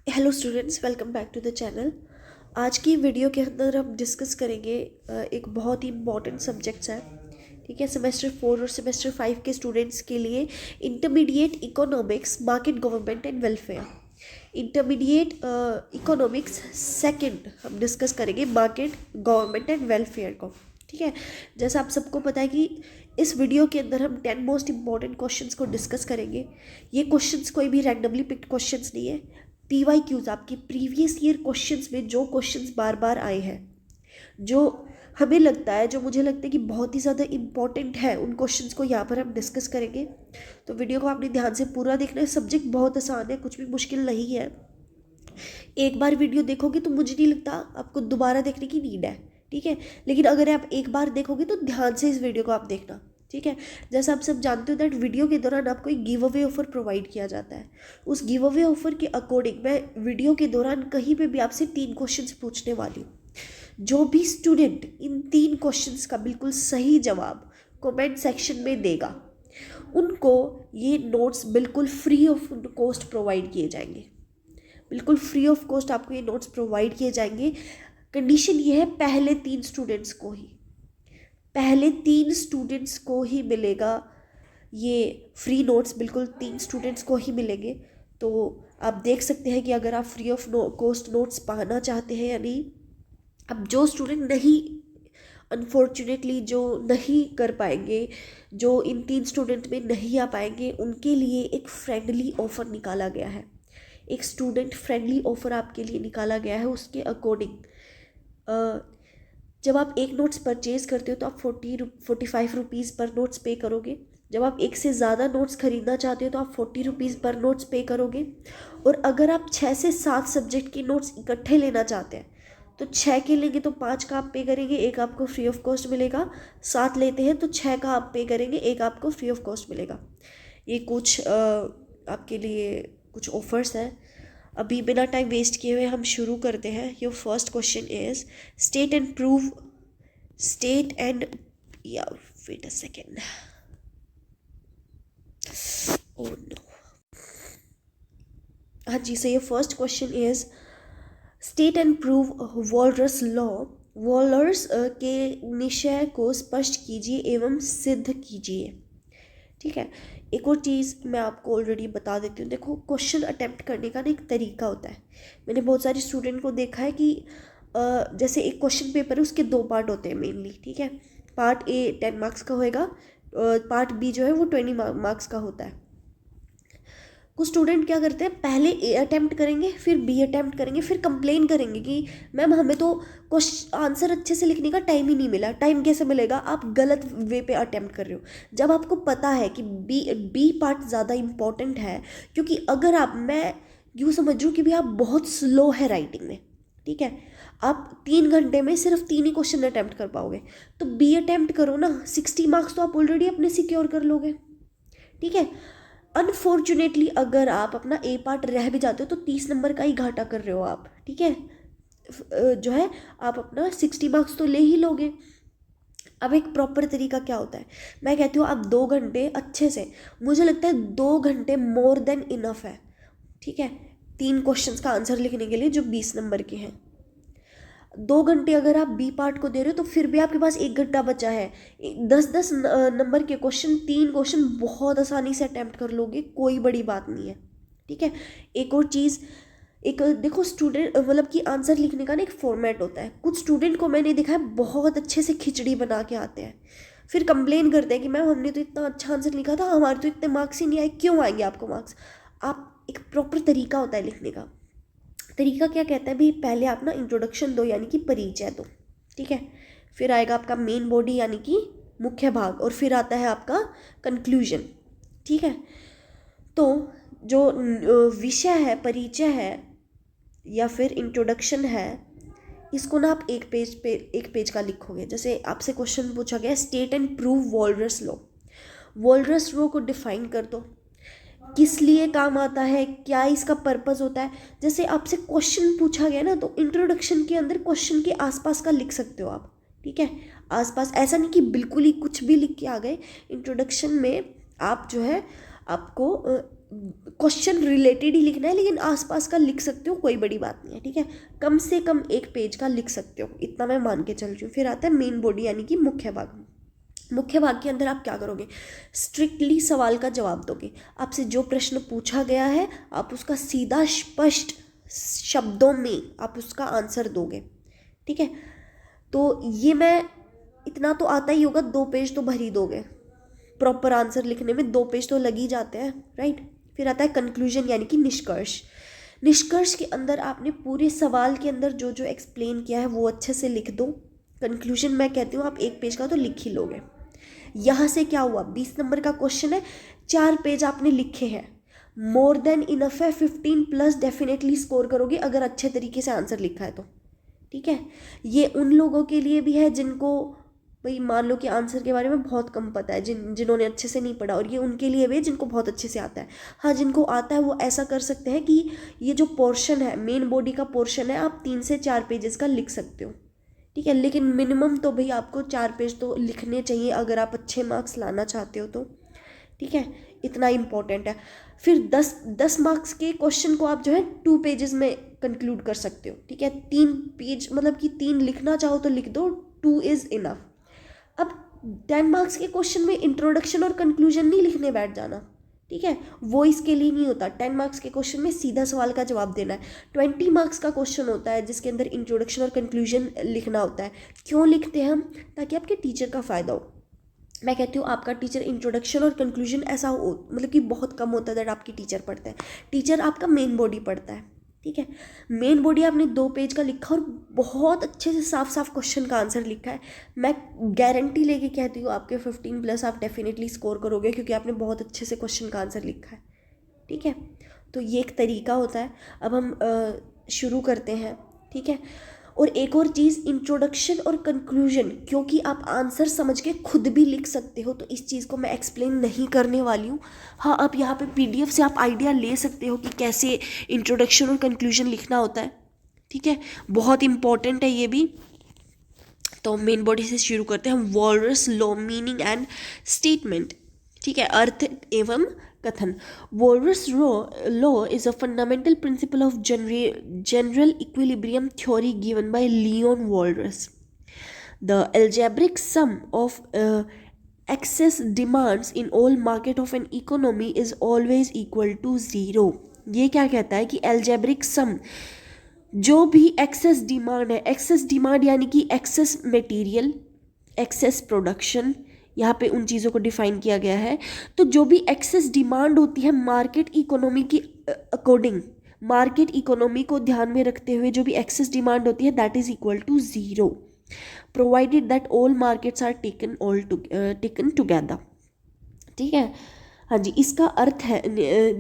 Hello students, welcome back to the channel. आज की video के अंदर हम डिस्कस करेंगे एक बहुत ही इम्पॉर्टेंट सब्जेक्ट्स है। ठीक है, सेमेस्टर 4 और सेमेस्टर 5 के स्टूडेंट्स के लिए intermediate economics, market, government and welfare. Intermediate economics second हम डिस्कस करेंगे मार्केट, गवर्नमेंट एंड वेलफेयर को। ठीक है, जैसा आप सबको पता है कि इस वीडियो के अंदर हम 10 मोस्ट इंपॉर्टेंट क्वेश्चंस को डिस्कस करेंगे। ये क्वेश्चंस कोई भी रैंडमली पिक्ड क्वेश्चंस नहीं है। PYQs आपकी प्रीवियस ईयर क्वेश्चंस में जो क्वेश्चंस बार बार आए हैं, जो हमें लगता है, जो मुझे लगता है कि बहुत ही ज़्यादा इम्पॉर्टेंट है, उन क्वेश्चंस को यहाँ पर हम डिस्कस करेंगे। तो वीडियो को आपने ध्यान से पूरा देखना है। सब्जेक्ट बहुत आसान है, कुछ भी मुश्किल नहीं है। एक बार वीडियो देखोगे तो मुझे नहीं लगता आपको दोबारा देखने की नीड है। ठीक है, लेकिन अगर आप एक बार देखोगे तो ध्यान से इस वीडियो को आप देखना। ठीक है, जैसा आप सब जानते हो दैट वीडियो के दौरान आपको एक गिव अवे ऑफर प्रोवाइड किया जाता है। उस गिव अवे ऑफर के अकॉर्डिंग मैं वीडियो के दौरान कहीं पे भी आपसे 3 क्वेश्चंस पूछने वाली हूँ। जो भी स्टूडेंट इन 3 क्वेश्चंस का बिल्कुल सही जवाब कमेंट सेक्शन में देगा, उनको ये नोट्स बिल्कुल फ्री ऑफ कॉस्ट प्रोवाइड किए जाएंगे। बिल्कुल फ्री ऑफ कॉस्ट आपको ये नोट्स प्रोवाइड किए जाएंगे। कंडीशन ये है, पहले तीन स्टूडेंट्स को ही मिलेगा ये फ्री नोट्स। बिल्कुल 3 स्टूडेंट्स को ही मिलेंगे। तो आप देख सकते हैं कि अगर आप फ्री ऑफ कॉस्ट नोट्स पाना चाहते हैं या नहीं। अब जो स्टूडेंट नहीं, अनफॉर्चुनेटली जो नहीं कर पाएंगे, जो इन 3 स्टूडेंट में नहीं आ पाएंगे, उनके लिए एक फ्रेंडली ऑफ़र निकाला गया है। एक स्टूडेंट फ्रेंडली ऑफ़र आपके लिए निकाला गया है। उसके अकॉर्डिंग जब आप एक नोट्स परचेज़ करते हो तो आप 45 रुपीज़ पर नोट्स पे करोगे। जब आप एक से ज़्यादा नोट्स ख़रीदना चाहते हो तो आप 40 रुपीज़ पर नोट्स पे करोगे। और अगर आप 6 से 7 सब्जेक्ट की नोट्स इकट्ठे लेना चाहते हैं तो 6 के लेंगे तो 5 का आप पे करेंगे, एक आपको फ्री ऑफ कॉस्ट मिलेगा। 7 लेते हैं तो 6 का आप पे करेंगे, एक आपको फ्री ऑफ कॉस्ट मिलेगा। ये कुछ आपके लिए कुछ ऑफर्स हैं। अभी बिना टाइम वेस्ट किए हुए हम शुरू करते हैं। Your first question is state and या wait a second, oh no. हाँ जी, so your first question is state and prove Walras law. Walras के निश्चय को स्पष्ट कीजिए एवं सिद्ध कीजिए। ठीक है, एक और चीज़ मैं आपको ऑलरेडी बता देती हूँ। देखो, क्वेश्चन अटेम्प्ट करने का ना एक तरीका होता है। मैंने बहुत सारे स्टूडेंट को देखा है कि जैसे एक क्वेश्चन पेपर है, उसके 2 पार्ट होते हैं मेनली। ठीक है, पार्ट ए 10 मार्क्स का होएगा, पार्ट बी जो है वो 20 मार्क्स का होता है। कुछ स्टूडेंट क्या करते हैं, पहले ए अटैम्प्ट करेंगे, फिर बी अटैम्प्ट करेंगे, फिर कंप्लेन करेंगे कि मैम हमें तो आंसर अच्छे से लिखने का टाइम ही नहीं मिला। टाइम कैसे मिलेगा, आप गलत वे पे अटैम्प्ट कर रहे हो। जब आपको पता है कि बी पार्ट ज़्यादा इम्पॉर्टेंट है, क्योंकि अगर मैं यूँ समझ रही हूँ कि भी आप बहुत स्लो है राइटिंग में। ठीक है, आप 3 घंटे में सिर्फ 3 ही क्वेश्चन अटैम्प्ट कर पाओगे, तो बी अटैम्प्ट करो ना, 60 मार्क्स तो आप ऑलरेडी अपने सिक्योर कर लोगे। ठीक है, अनफॉर्चुनेटली अगर आप अपना ए पार्ट रह भी जाते हो तो 30 नंबर का ही घाटा कर रहे हो आप। ठीक है, जो है आप अपना 60 मार्क्स तो ले ही लोगे। अब एक प्रॉपर तरीका क्या होता है, मैं कहती हूँ आप 2 घंटे अच्छे से, मुझे लगता है 2 घंटे मोर देन इनफ है। ठीक है, 3 क्वेश्चंस का आंसर लिखने के लिए जो 20 नंबर के हैं। 2 घंटे अगर आप बी पार्ट को दे रहे हो तो फिर भी आपके पास 1 घंटा बचा है। 10-10 नंबर के क्वेश्चन, 3 क्वेश्चन बहुत आसानी से अटैम्प्ट कर लोगे, कोई बड़ी बात नहीं है। ठीक है, एक और चीज़, एक देखो स्टूडेंट मतलब कि आंसर लिखने का ना एक फॉर्मेट होता है। कुछ स्टूडेंट को मैंने देखा है बहुत अच्छे से खिचड़ी बना के आते हैं, फिर कंप्लेन करते हैं कि मैम हमने तो इतना अच्छा आंसर लिखा था, हमारे तो इतने मार्क्स ही नहीं आए। क्यों आएंगे आपको मार्क्स? आप एक प्रॉपर तरीका होता है लिखने का। तरीका क्या कहता है भी, पहले आप ना इंट्रोडक्शन दो यानी कि परिचय दो। ठीक है, फिर आएगा आपका मेन बॉडी यानी कि मुख्य भाग, और फिर आता है आपका कंक्लूजन। ठीक है, तो जो विषय है, परिचय है या फिर इंट्रोडक्शन है, इसको ना आप एक पेज का लिखोगे। जैसे आपसे क्वेश्चन पूछा गया, state and prove Walras law. Walrus law को डिफाइन कर दो, किस लिए काम आता है, क्या इसका पर्पस होता है। जैसे आपसे क्वेश्चन पूछा गया ना, तो इंट्रोडक्शन के अंदर क्वेश्चन के आसपास का लिख सकते हो आप। ठीक है, आसपास, ऐसा नहीं कि बिल्कुल ही कुछ भी लिख के आ गए। इंट्रोडक्शन में आप जो है आपको क्वेश्चन रिलेटेड ही लिखना है, लेकिन आसपास का लिख सकते हो, कोई बड़ी बात नहीं है, ठीक है। कम से कम 1 पेज का लिख सकते हो, इतना मैं मान के चल रही हूँ। फिर आता है मेन बॉडी यानी कि मुख्य भाग। मुख्य भाग के अंदर आप क्या करोगे, स्ट्रिक्टली सवाल का जवाब दोगे। आपसे जो प्रश्न पूछा गया है आप उसका सीधा स्पष्ट शब्दों में आप उसका आंसर दोगे, ठीक है। तो ये मैं इतना तो आता ही होगा, 2 पेज तो भर ही दोगे, प्रॉपर आंसर लिखने में 2 पेज तो लग ही जाते हैं, राइट। फिर आता है कंक्लूजन यानी कि निष्कर्ष। निष्कर्ष के अंदर आपने पूरे सवाल के अंदर जो जो एक्सप्लेन किया है वो अच्छे से लिख दो। कंक्लूजन मैं कहती हूँ आप 1 पेज का तो लिख ही लोगे। यहाँ से क्या हुआ, 20 नंबर का क्वेश्चन है, 4 पेज आपने लिखे हैं, मोर देन इनफ है, 15+ डेफिनेटली स्कोर करोगे अगर अच्छे तरीके से आंसर लिखा है तो, ठीक है। ये उन लोगों के लिए भी है जिनको भाई मान लो कि आंसर के बारे में बहुत कम पता है, जिन्होंने अच्छे से नहीं पढ़ा, और ये उनके लिए भी है जिनको बहुत अच्छे से आता है। हाँ, जिनको आता है वो ऐसा कर सकते हैं कि ये जो पोर्शन है, मेन बॉडी का पोर्शन है, आप 3 से 4 पेजेस का लिख सकते हो, ठीक है। लेकिन मिनिमम तो भाई आपको 4 पेज तो लिखने चाहिए अगर आप अच्छे मार्क्स लाना चाहते हो तो, ठीक है। इतना इम्पोर्टेंट है। फिर 10 मार्क्स के क्वेश्चन को आप जो है 2 पेजेस में कंक्लूड कर सकते हो, ठीक है। 3 पेज मतलब कि 3 लिखना चाहो तो लिख दो, 2 इज़ इनफ। अब 10 मार्क्स के क्वेश्चन में इंट्रोडक्शन और कंक्लूजन नहीं लिखने बैठ जाना, ठीक है, वो इसके लिए नहीं होता। 10 मार्क्स के क्वेश्चन में सीधा सवाल का जवाब देना है। 20 मार्क्स का क्वेश्चन होता है जिसके अंदर इंट्रोडक्शन और कंक्लूजन लिखना होता है। क्यों लिखते हैं हम, ताकि आपके टीचर का फ़ायदा हो। मैं कहती हूँ आपका टीचर इंट्रोडक्शन और कंक्लूजन ऐसा हो, मतलब कि बहुत कम होता है दैट आपकी टीचर पढ़ता है, टीचर आपका मेन बॉडी पढ़ता है, ठीक है। मेन बॉडी आपने 2 पेज का लिखा और बहुत अच्छे से साफ साफ क्वेश्चन का आंसर लिखा है, मैं गारंटी लेके कहती हूँ आपके 15+ आप डेफिनेटली स्कोर करोगे, क्योंकि आपने बहुत अच्छे से क्वेश्चन का आंसर लिखा है, ठीक है। तो ये एक तरीका होता है। अब हम शुरू करते हैं, ठीक है। और एक और चीज़, इंट्रोडक्शन और कंक्लूजन, क्योंकि आप आंसर समझ के खुद भी लिख सकते हो तो इस चीज़ को मैं एक्सप्लेन नहीं करने वाली हूँ। हाँ, आप यहाँ पे PDF से आप आइडिया ले सकते हो कि कैसे इंट्रोडक्शन और कंक्लूजन लिखना होता है, ठीक है। बहुत इंपॉर्टेंट है ये भी। तो मेन बॉडी से शुरू करते हैं हम। Walrus law, meaning and statement, ठीक है, अर्थ एवं कथन। Walras law is a fundamental principle of general equilibrium theory given by Leon Walras. The algebraic sum of excess demands in all market of an economy is always equal to 0. ये क्या कहता है कि algebraic sum, जो भी excess demand है, excess demand यानी कि एक्सेस मटेरियल, एक्सेस प्रोडक्शन, यहाँ पे उन चीज़ों को डिफाइन किया गया है। तो जो भी एक्सेस डिमांड होती है मार्केट इकोनॉमी की अकॉर्डिंग, मार्केट इकोनॉमी को ध्यान में रखते हुए जो भी एक्सेस डिमांड होती है that is equal to 0 provided that all markets are taken together, ठीक है। हाँ जी, इसका अर्थ है,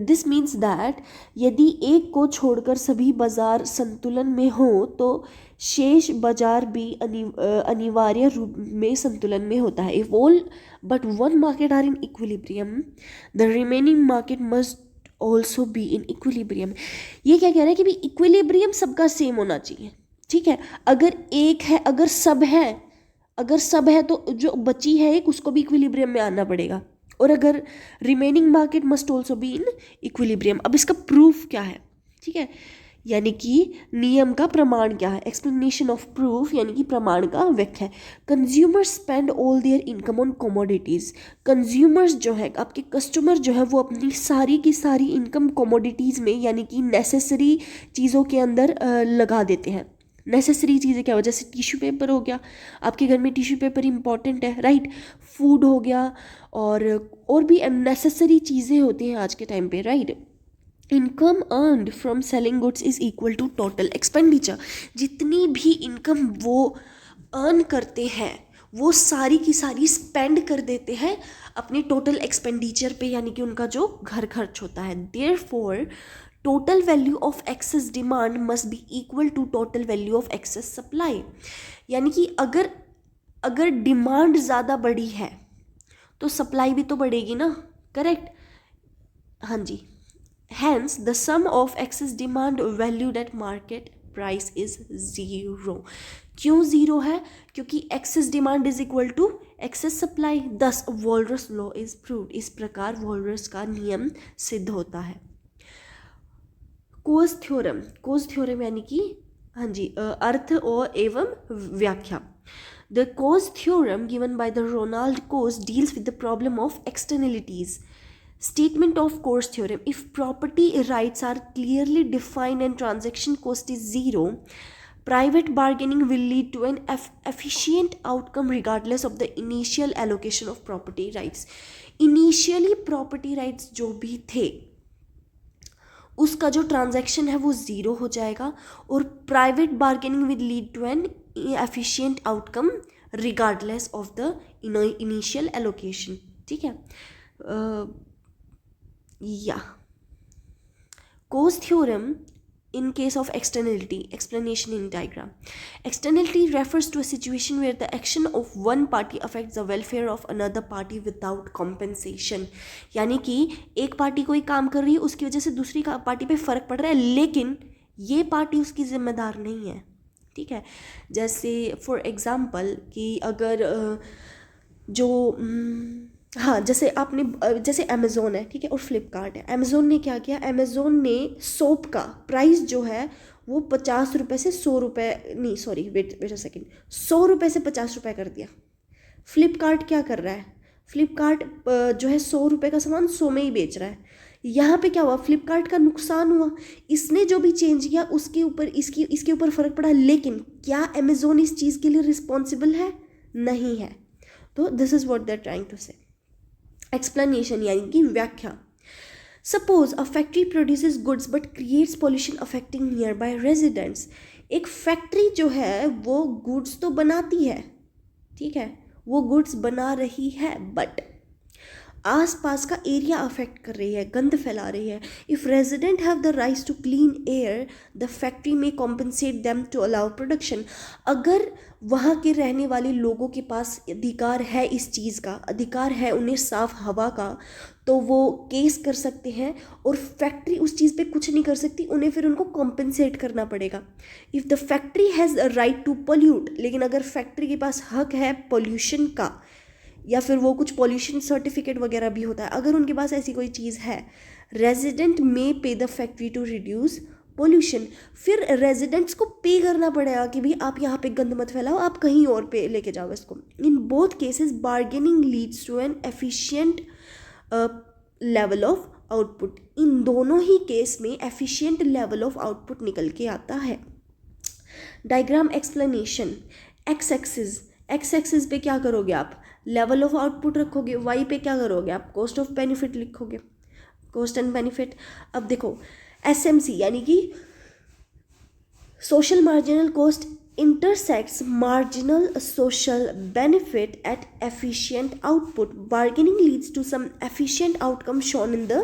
दिस मीन्स दैट यदि एक को छोड़कर सभी बाजार संतुलन में हो तो शेष बाजार भी अनिवार्य रूप में संतुलन में होता है। If all but one market are in equilibrium the remaining market must also be in equilibrium. ये क्या कह रहा है कि भाई इक्विलिब्रियम सबका सेम होना चाहिए, ठीक है। अगर एक है, अगर सब है तो जो बची है एक, उसको भी इक्विलिब्रियम में आना पड़ेगा, और अगर remaining market must also be in equilibrium. अब इसका प्रूफ क्या है, ठीक है, यानी कि नियम का प्रमाण क्या है, एक्सप्लेनेशन ऑफ प्रूफ यानी कि प्रमाण का व्याख्या। Consumers spend all there income on commodities. Consumers जो है, आपके कस्टमर जो है, वो अपनी सारी की सारी इनकम कमोडिटीज़ में यानी कि नेसेसरी चीज़ों के अंदर लगा देते हैं। नेसेसरी चीज़ें क्या हो, जैसे टिश्यू पेपर हो गया, आपके घर में टिश्यू पेपर इंपॉर्टेंट है, राइट। फूड हो गया, और भी अननेसेसरी चीज़ें होती हैं आज के टाइम पे, right. Income earned from selling goods is equal to total expenditure. जितनी भी इनकम वो अर्न करते हैं वो सारी की सारी स्पेंड कर देते हैं अपने टोटल एक्सपेंडिचर पे, यानी कि उनका जो घर खर्च होता है। Therefore total value of excess demand must be equal to total value of excess supply. यानी कि अगर डिमांड ज़्यादा बड़ी है तो सप्लाई भी तो बढ़ेगी ना, करेक्ट। हाँ जी, hence the sum of excess demand valued at market price is 0। क्यों 0 है, क्योंकि excess demand is equal to excess supply, thus Walras law is proved. इस प्रकार वॉलरस का नियम सिद्ध होता है. कोज थ्योरम यानी कि हाँ जी अर्थ और एवं व्याख्या. The cause theorem given by the Ronald Coase deals with the problem of externalities. Statement of Coase theorem: if property rights are clearly defined and transaction cost is zero, private bargaining will lead to an efficient outcome regardless of the initial allocation of property rights. Initially property rights जो भी थे उसका जो transaction है वो zero हो जाएगा और private bargaining will lead to an efficient outcome regardless of the initial allocation. ठीक है. या Coase theorem in case of externality, explanation in diagram. Externality refers to a situation where the action of one party affects the welfare of another party without compensation. यानी कि एक party कोई काम कर रही है उसकी वजह से दूसरी पार्टी पे फ़र्क पड़ रहा है लेकिन ये पार्टी उसकी जिम्मेदार नहीं है. ठीक है. जैसे फॉर एग्जांपल कि अगर जो हाँ जैसे आपने जैसे अमेज़ोन है. ठीक है. और फ्लिपकार्ट है. अमेज़ोन ने क्या किया, अमेज़ोन ने सोप का प्राइस जो है वो 50 रुपये से 100 रुपये नहीं सॉरी वेट अ सेकेंड 100 रुपये से 50 रुपये कर दिया. फ्लिपकार्ट क्या कर रहा है, फ्लिपकार्ट जो है 100 रुपये का सामान 100 में ही बेच रहा है. यहाँ पे क्या हुआ, फ्लिपकार्ट का नुकसान हुआ. इसने जो भी चेंज किया उसके ऊपर इसके ऊपर फ़र्क पड़ा लेकिन क्या अमेज़ोन इस चीज़ के लिए रिस्पॉन्सिबल है, नहीं है. तो this is what they are trying to say. Explanation यानी कि व्याख्या. Suppose a factory produces goods but creates pollution affecting nearby residents. एक फैक्ट्री जो है वो गुड्स तो बनाती है. ठीक है. वो गुड्स बना रही है बट आसपास का एरिया अफेक्ट कर रही है, गंद फैला रही है. If resident have the rights to clean air the factory may compensate them to allow production. अगर वहाँ के रहने वाले लोगों के पास अधिकार है, इस चीज़ का अधिकार है उन्हें साफ हवा का, तो वो केस कर सकते हैं और फैक्ट्री उस चीज़ पे कुछ नहीं कर सकती, उन्हें फिर उनको कॉम्पनसेट करना पड़ेगा. If the factory has a right to pollute, लेकिन अगर फैक्ट्री के पास हक है पोल्यूशन का या फिर वो कुछ पॉल्यूशन सर्टिफिकेट वगैरह भी होता है, अगर उनके पास ऐसी कोई चीज़ है, resident may pay the factory to reduce pollution. फिर रेजिडेंट्स को पे करना पड़ेगा कि भाई आप यहाँ पे गंद मत फैलाओ, आप कहीं और पे लेके जाओ इसको. In both cases bargaining leads to an efficient level of output. इन दोनों ही केस में एफिशिएंट लेवल ऑफ आउटपुट निकल के आता है. Diagram explanation. एक्स एक्सिस पे क्या करोगे आप, लेवल ऑफ आउटपुट रखोगे. वाई पे क्या करोगे आप, कॉस्ट ऑफ बेनिफिट लिखोगे, कॉस्ट एंड बेनिफिट. अब देखो एसएमसी यानी कि social marginal cost intersects marginal social benefit at efficient output. Bargaining leads to some efficient outcome shown in the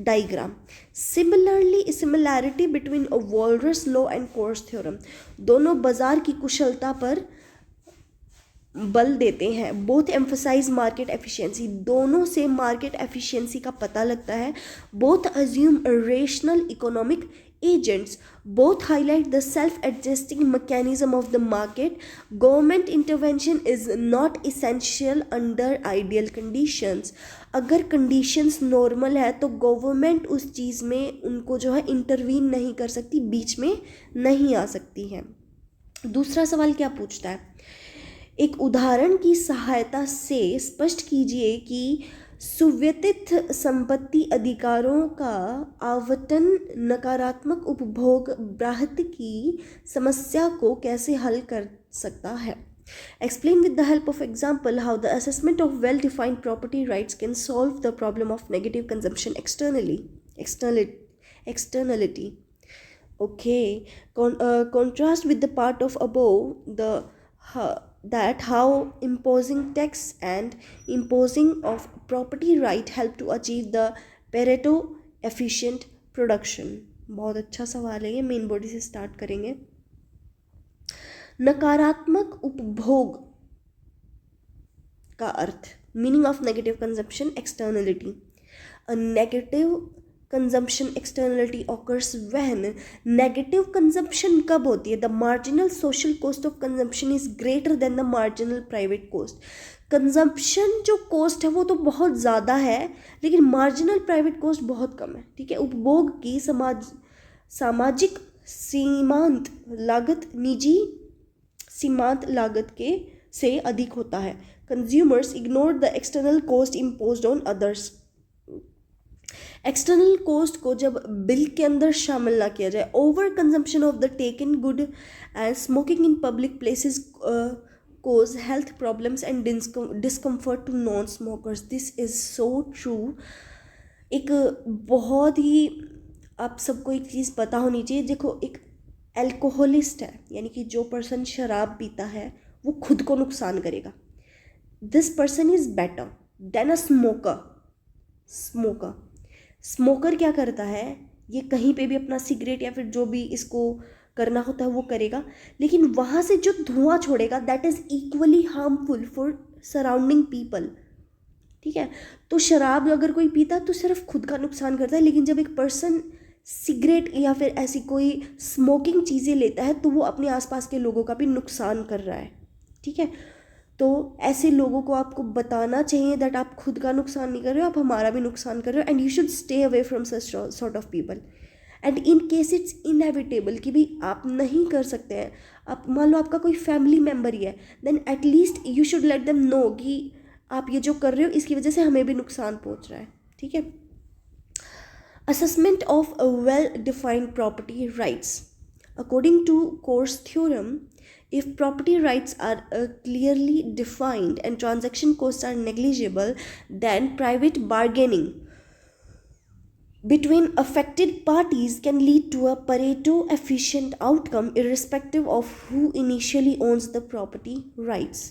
diagram. Similarity between a Walras law and Coase theorem. दोनों बाजार की कुशलता पर बल देते हैं. Both emphasise market efficiency. दोनों से मार्केट एफिशिएंसी का पता लगता है. Both assume rational economic agents. Both highlight the self-adjusting mechanism of the market. Government intervention is not essential under ideal conditions. अगर conditions normal है तो गवर्नमेंट उस चीज़ में उनको जो है इंटरवीन नहीं कर सकती, बीच में नहीं आ सकती है. दूसरा सवाल क्या पूछता है, एक उदाहरण की सहायता से स्पष्ट कीजिए कि सुव्यवस्थित संपत्ति अधिकारों का आवंटन नकारात्मक उपभोग ब्राह्मण की समस्या को कैसे हल कर सकता है. Explain with the help of example how the assessment of well-defined property rights can solve the problem of negative consumption externality. Okay, contrast with the part of above that how imposing tax and imposing of property right help to achieve the Pareto efficient production. बहुत अच्छा सवाल है ये. Main body से start करेंगे. नकारात्मक उपभोग का अर्थ, meaning of negative consumption, externality. A negative consumption externality occurs when negative consumption कब होती है? The marginal social cost of consumption is greater than the marginal private cost. Consumption जो कॉस्ट है वो तो बहुत ज़्यादा है, लेकिन मार्जिनल प्राइवेट कॉस्ट बहुत कम है। ठीक है, उपभोग की सामाजिक सीमांत लागत निजी सीमांत लागत के से अधिक होता है। Consumers ignore the external cost imposed on others. External cost को जब बिल के अंदर शामिल ना किया जाए, over consumption of the taken good and smoking in public places cause health problems and discomfort to non-smokers. This is so true. एक बहुत ही आप सबको एक चीज़ पता होनी चाहिए। देखो, एक एल्कोहलिस्ट है, यानी कि जो पर्सन शराब पीता है वो खुद को नुकसान करेगा। This person is better than a smoker क्या करता है, ये कहीं पे भी अपना सिगरेट या फिर जो भी इसको करना होता है वो करेगा, लेकिन वहाँ से जो धुआं छोड़ेगा that is equally harmful for surrounding people. ठीक है, तो शराब अगर कोई पीता तो सिर्फ खुद का नुकसान करता है, लेकिन जब एक पर्सन सिगरेट या फिर ऐसी कोई स्मोकिंग चीज़ें लेता है तो वो अपने आसपास के लोगों का भी नुकसान कर रहा है। ठीक है, तो ऐसे लोगों को आपको बताना चाहिए दैट आप खुद का नुकसान नहीं कर रहे हो, आप हमारा भी नुकसान कर रहे हो, and you should stay away from such sort of people. And in case it's inevitable कि भाई आप नहीं कर सकते हैं, आप मान लो आपका कोई फैमिली मेम्बर ही है, then at least you should let them know कि आप ये जो कर रहे हो इसकी वजह से हमें भी नुकसान पहुंच रहा है। ठीक है, assessment of well defined property rights. According to Coase theorem, if property rights are clearly defined and transaction costs are negligible, then private bargaining between affected parties can lead to a Pareto efficient outcome irrespective of who initially owns the property rights.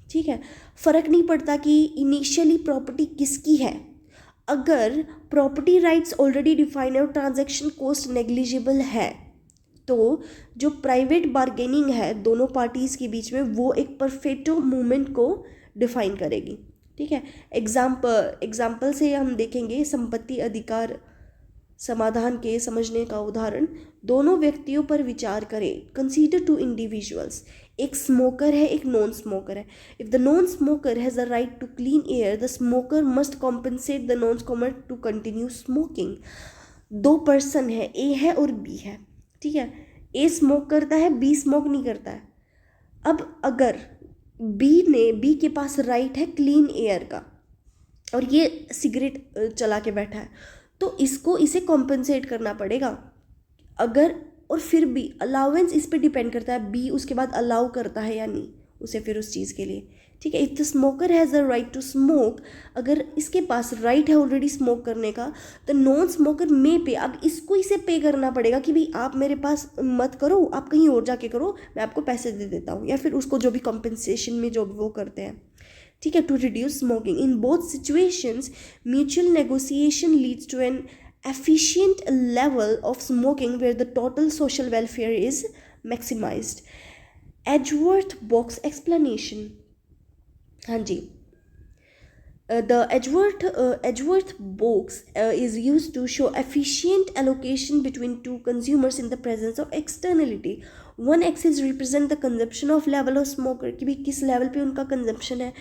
ठीक है, फ़र्क नहीं पड़ता कि initially property किसकी है, अगर property rights already defined है और ट्रांजैक्शन कॉस्ट नेग्लिजिबल है तो जो प्राइवेट बार्गेनिंग है दोनों पार्टीज़ के बीच में वो एक परफेक्टो मूवमेंट को डिफाइन करेगी। ठीक है, एग्जाम्पल से हम देखेंगे संपत्ति अधिकार समाधान के समझने का उदाहरण। दोनों व्यक्तियों पर विचार करें, कंसीडर टू इंडिविजुअल्स, एक स्मोकर है एक नॉन स्मोकर है। If the non smoker has a right to clean air, the smoker must compensate the non smoker to continue smoking. दो पर्सन है, ए है और बी है। ठीक है, ए स्मोक करता है, बी स्मोक नहीं करता है। अब अगर बी के पास राइट है क्लीन एयर का और ये सिगरेट चला के बैठा है, तो इसे कॉम्पनसेट करना पड़ेगा। अगर और फिर भी अलाउंस इस पे डिपेंड करता है, बी उसके बाद अलाउ करता है या नहीं उसे फिर उस चीज़ के लिए। ठीक है, if the smoker has a right to smoke, अगर इसके पास राइट है ऑलरेडी स्मोक करने का, तो नॉन स्मोकर में पे, अब इसको इसे पे करना पड़ेगा कि भाई आप मेरे पास मत करो, आप कहीं और जाके करो, मैं आपको पैसे दे देता हूँ, या फिर उसको जो भी कॉम्पनसेशन में जो वो करते हैं। ठीक है, to reduce smoking. In both situations mutual negotiation leads to an efficient level of smoking where the total social welfare is maximized. Edgeworth box explanation. हाँ जी, the Edgeworth box is used to show efficient allocation between two consumers in the presence of externality. One axis represent the consumption of level of smoker कि भी किस level पे उनका consumption है.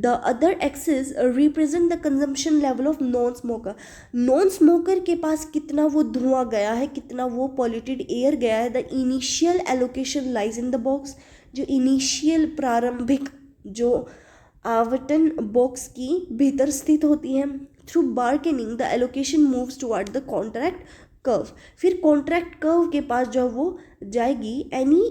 The other axis represent the consumption level of non smoker. Non smoker के पास कितना वो धुआं गया है, कितना वो पॉल्यूटेड एयर गया है. The initial allocation lies in the box. जो इनिशियल प्रारंभिक जो आवंटन बॉक्स की भीतर स्थित होती है. Through bargaining the allocation moves toward the contract curve. फिर कॉन्ट्रैक्ट कर्व के पास जो वो जाएगी, any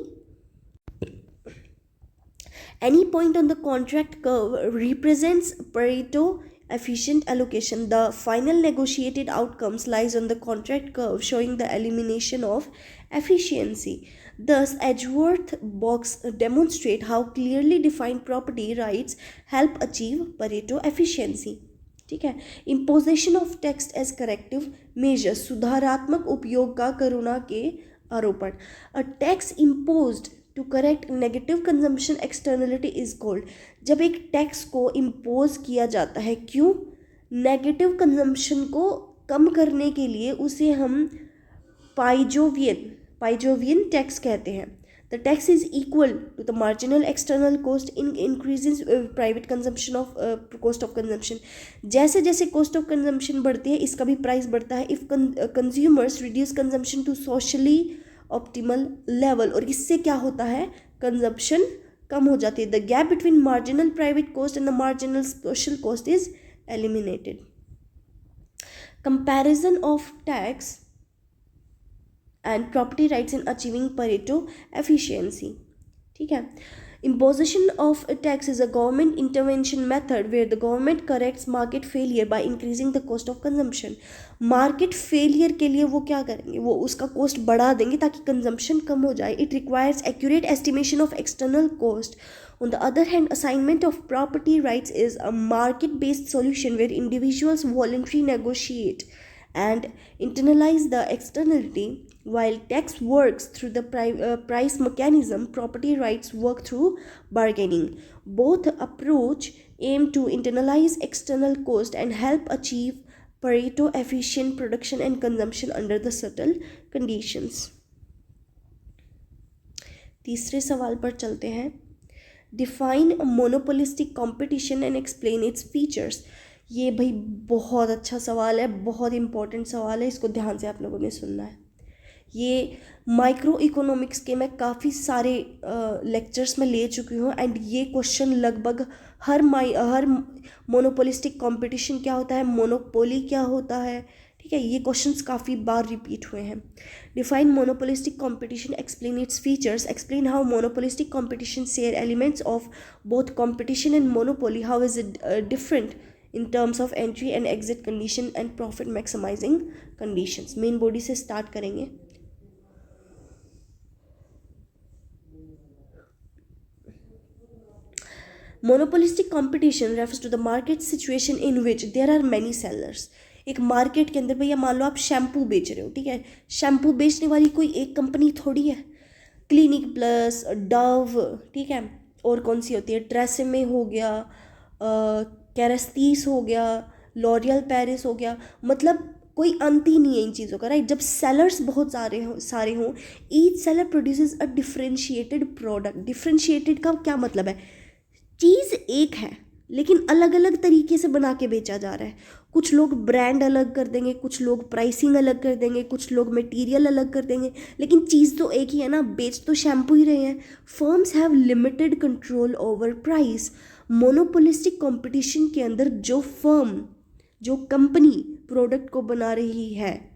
point on the contract curve represents Pareto efficient allocation. The final negotiated outcomes lies on the contract curve showing the elimination of efficiency. Thus, Edgeworth box demonstrate how clearly defined property rights help achieve Pareto efficiency. ठीक है, imposition of text as corrective measure, सुधारात्मक उपयोग का करुणा के आरोपण. A tax imposed to correct negative consumption externality is called. जब एक tax को इम्पोज किया जाता है, क्यों? नेगेटिव कंजम्पशन को कम करने के लिए उसे हम पाइजोवियन टैक्स कहते हैं. The tax is equal to the marginal external cost in increases private consumption of cost of consumption. जैसे जैसे cost of consumption बढ़ती है इसका भी price बढ़ता है. If consumers reduce consumption to socially optimal level, और इससे क्या होता है, consumption कम हो जाती है. The gap between marginal private cost and the marginal social cost is eliminated. Comparison of tax and property rights in achieving Pareto efficiency. ठीक है. Imposition of a tax is a government intervention method where the government corrects market failure by increasing the cost of consumption. Market failure के लिए वो क्या करेंगे, वो उसका cost बढ़ा देंगे ताकि consumption कम हो जाए. It requires accurate estimation of external cost. On the other hand, assignment of property rights is a market-based solution where individuals voluntarily negotiate and internalize the externality. While tax works through the price mechanism, property rights work through bargaining. Both approach aim to internalize external cost and help achieve Pareto efficient production and consumption under the subtle conditions. तीसरे सवाल पर चलते हैं. Define a monopolistic competition and explain its features. ये भाई बहुत अच्छा सवाल है, बहुत इंपॉर्टेंट सवाल है, इसको ध्यान से आप लोगों ने सुनना है. ये माइक्रो इकोनॉमिक्स के मैं काफ़ी सारे लेक्चर्स में ले चुकी हूँ एंड ये क्वेश्चन लगभग हर मोनोपोलिस्टिक कंपटीशन क्या होता है, मोनोपोली क्या होता है, ठीक है, ये क्वेश्चंस काफ़ी बार रिपीट हुए हैं. Define monopolistic competition, explain its features, explain how monopolistic competition share elements of both competition and monopoly, how is it different in terms of entry and exit condition and profit maximizing conditions. Main body से start करेंगे. Monopolistic competition refers to the market situation in which there are many sellers. एक market के अंदर भैया मान लो आप shampoo बेच रहे हो, ठीक है, शैम्पू बेचने वाली कोई एक कंपनी थोड़ी है. क्लिनिक प्लस, डव, ठीक है, और कौन सी होती है, ट्रेसेमे हो गया, कैरेस्टीस हो गया, लॉरियल पेरिस हो गया, मतलब कोई अंत ही नहीं है इन चीज़ों का, राइट. जब सेलर्स बहुत सारे हों, ईच सेलर प्रोड्यूसेस अ डिफरेंशिएटेड प्रोडक्ट. डिफरेंशिएटेड का क्या मतलब है, चीज़ एक है लेकिन अलग अलग तरीके से बना के बेचा जा रहा है. कुछ लोग ब्रांड अलग कर देंगे, कुछ लोग प्राइसिंग अलग कर देंगे, कुछ लोग मटेरियल अलग कर देंगे, लेकिन चीज़ तो एक ही है ना, बेच तो शैम्पू ही रहे हैं. Firms have limited control over price. Monopolistic competition के अंदर जो कंपनी प्रोडक्ट को बना रही है,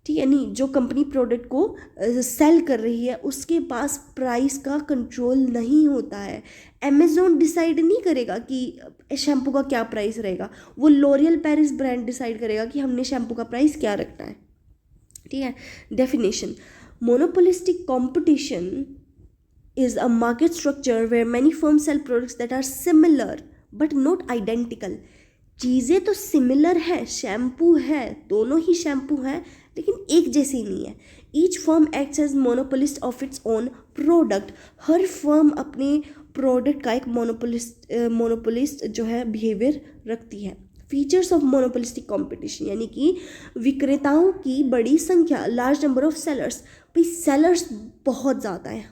ठीक है, नहीं, जो कंपनी प्रोडक्ट को सेल कर रही है उसके पास प्राइस का कंट्रोल नहीं होता है. अमेज़ॉन डिसाइड नहीं करेगा कि शैम्पू का क्या प्राइस रहेगा, वो लॉरियल पेरिस ब्रांड डिसाइड करेगा कि हमने शैम्पू का प्राइस क्या रखना है, ठीक है. Definition, monopolistic competition is a market structure where many firms sell products that are similar but not identical. चीज़ें तो सिमिलर है, शैम्पू है, दोनों ही शैम्पू हैं लेकिन एक जैसी नहीं है. Each firm acts as monopolist of its own product. हर फर्म अपने प्रोडक्ट का एक मोनोपोलिस्ट जो है बिहेवियर रखती है. फीचर्स ऑफ मोनोपोलिस्टिक कंपटीशन, यानी कि विक्रेताओं की बड़ी संख्या, लार्ज नंबर ऑफ सेलर्स. भाई सेलर्स बहुत ज़्यादा हैं,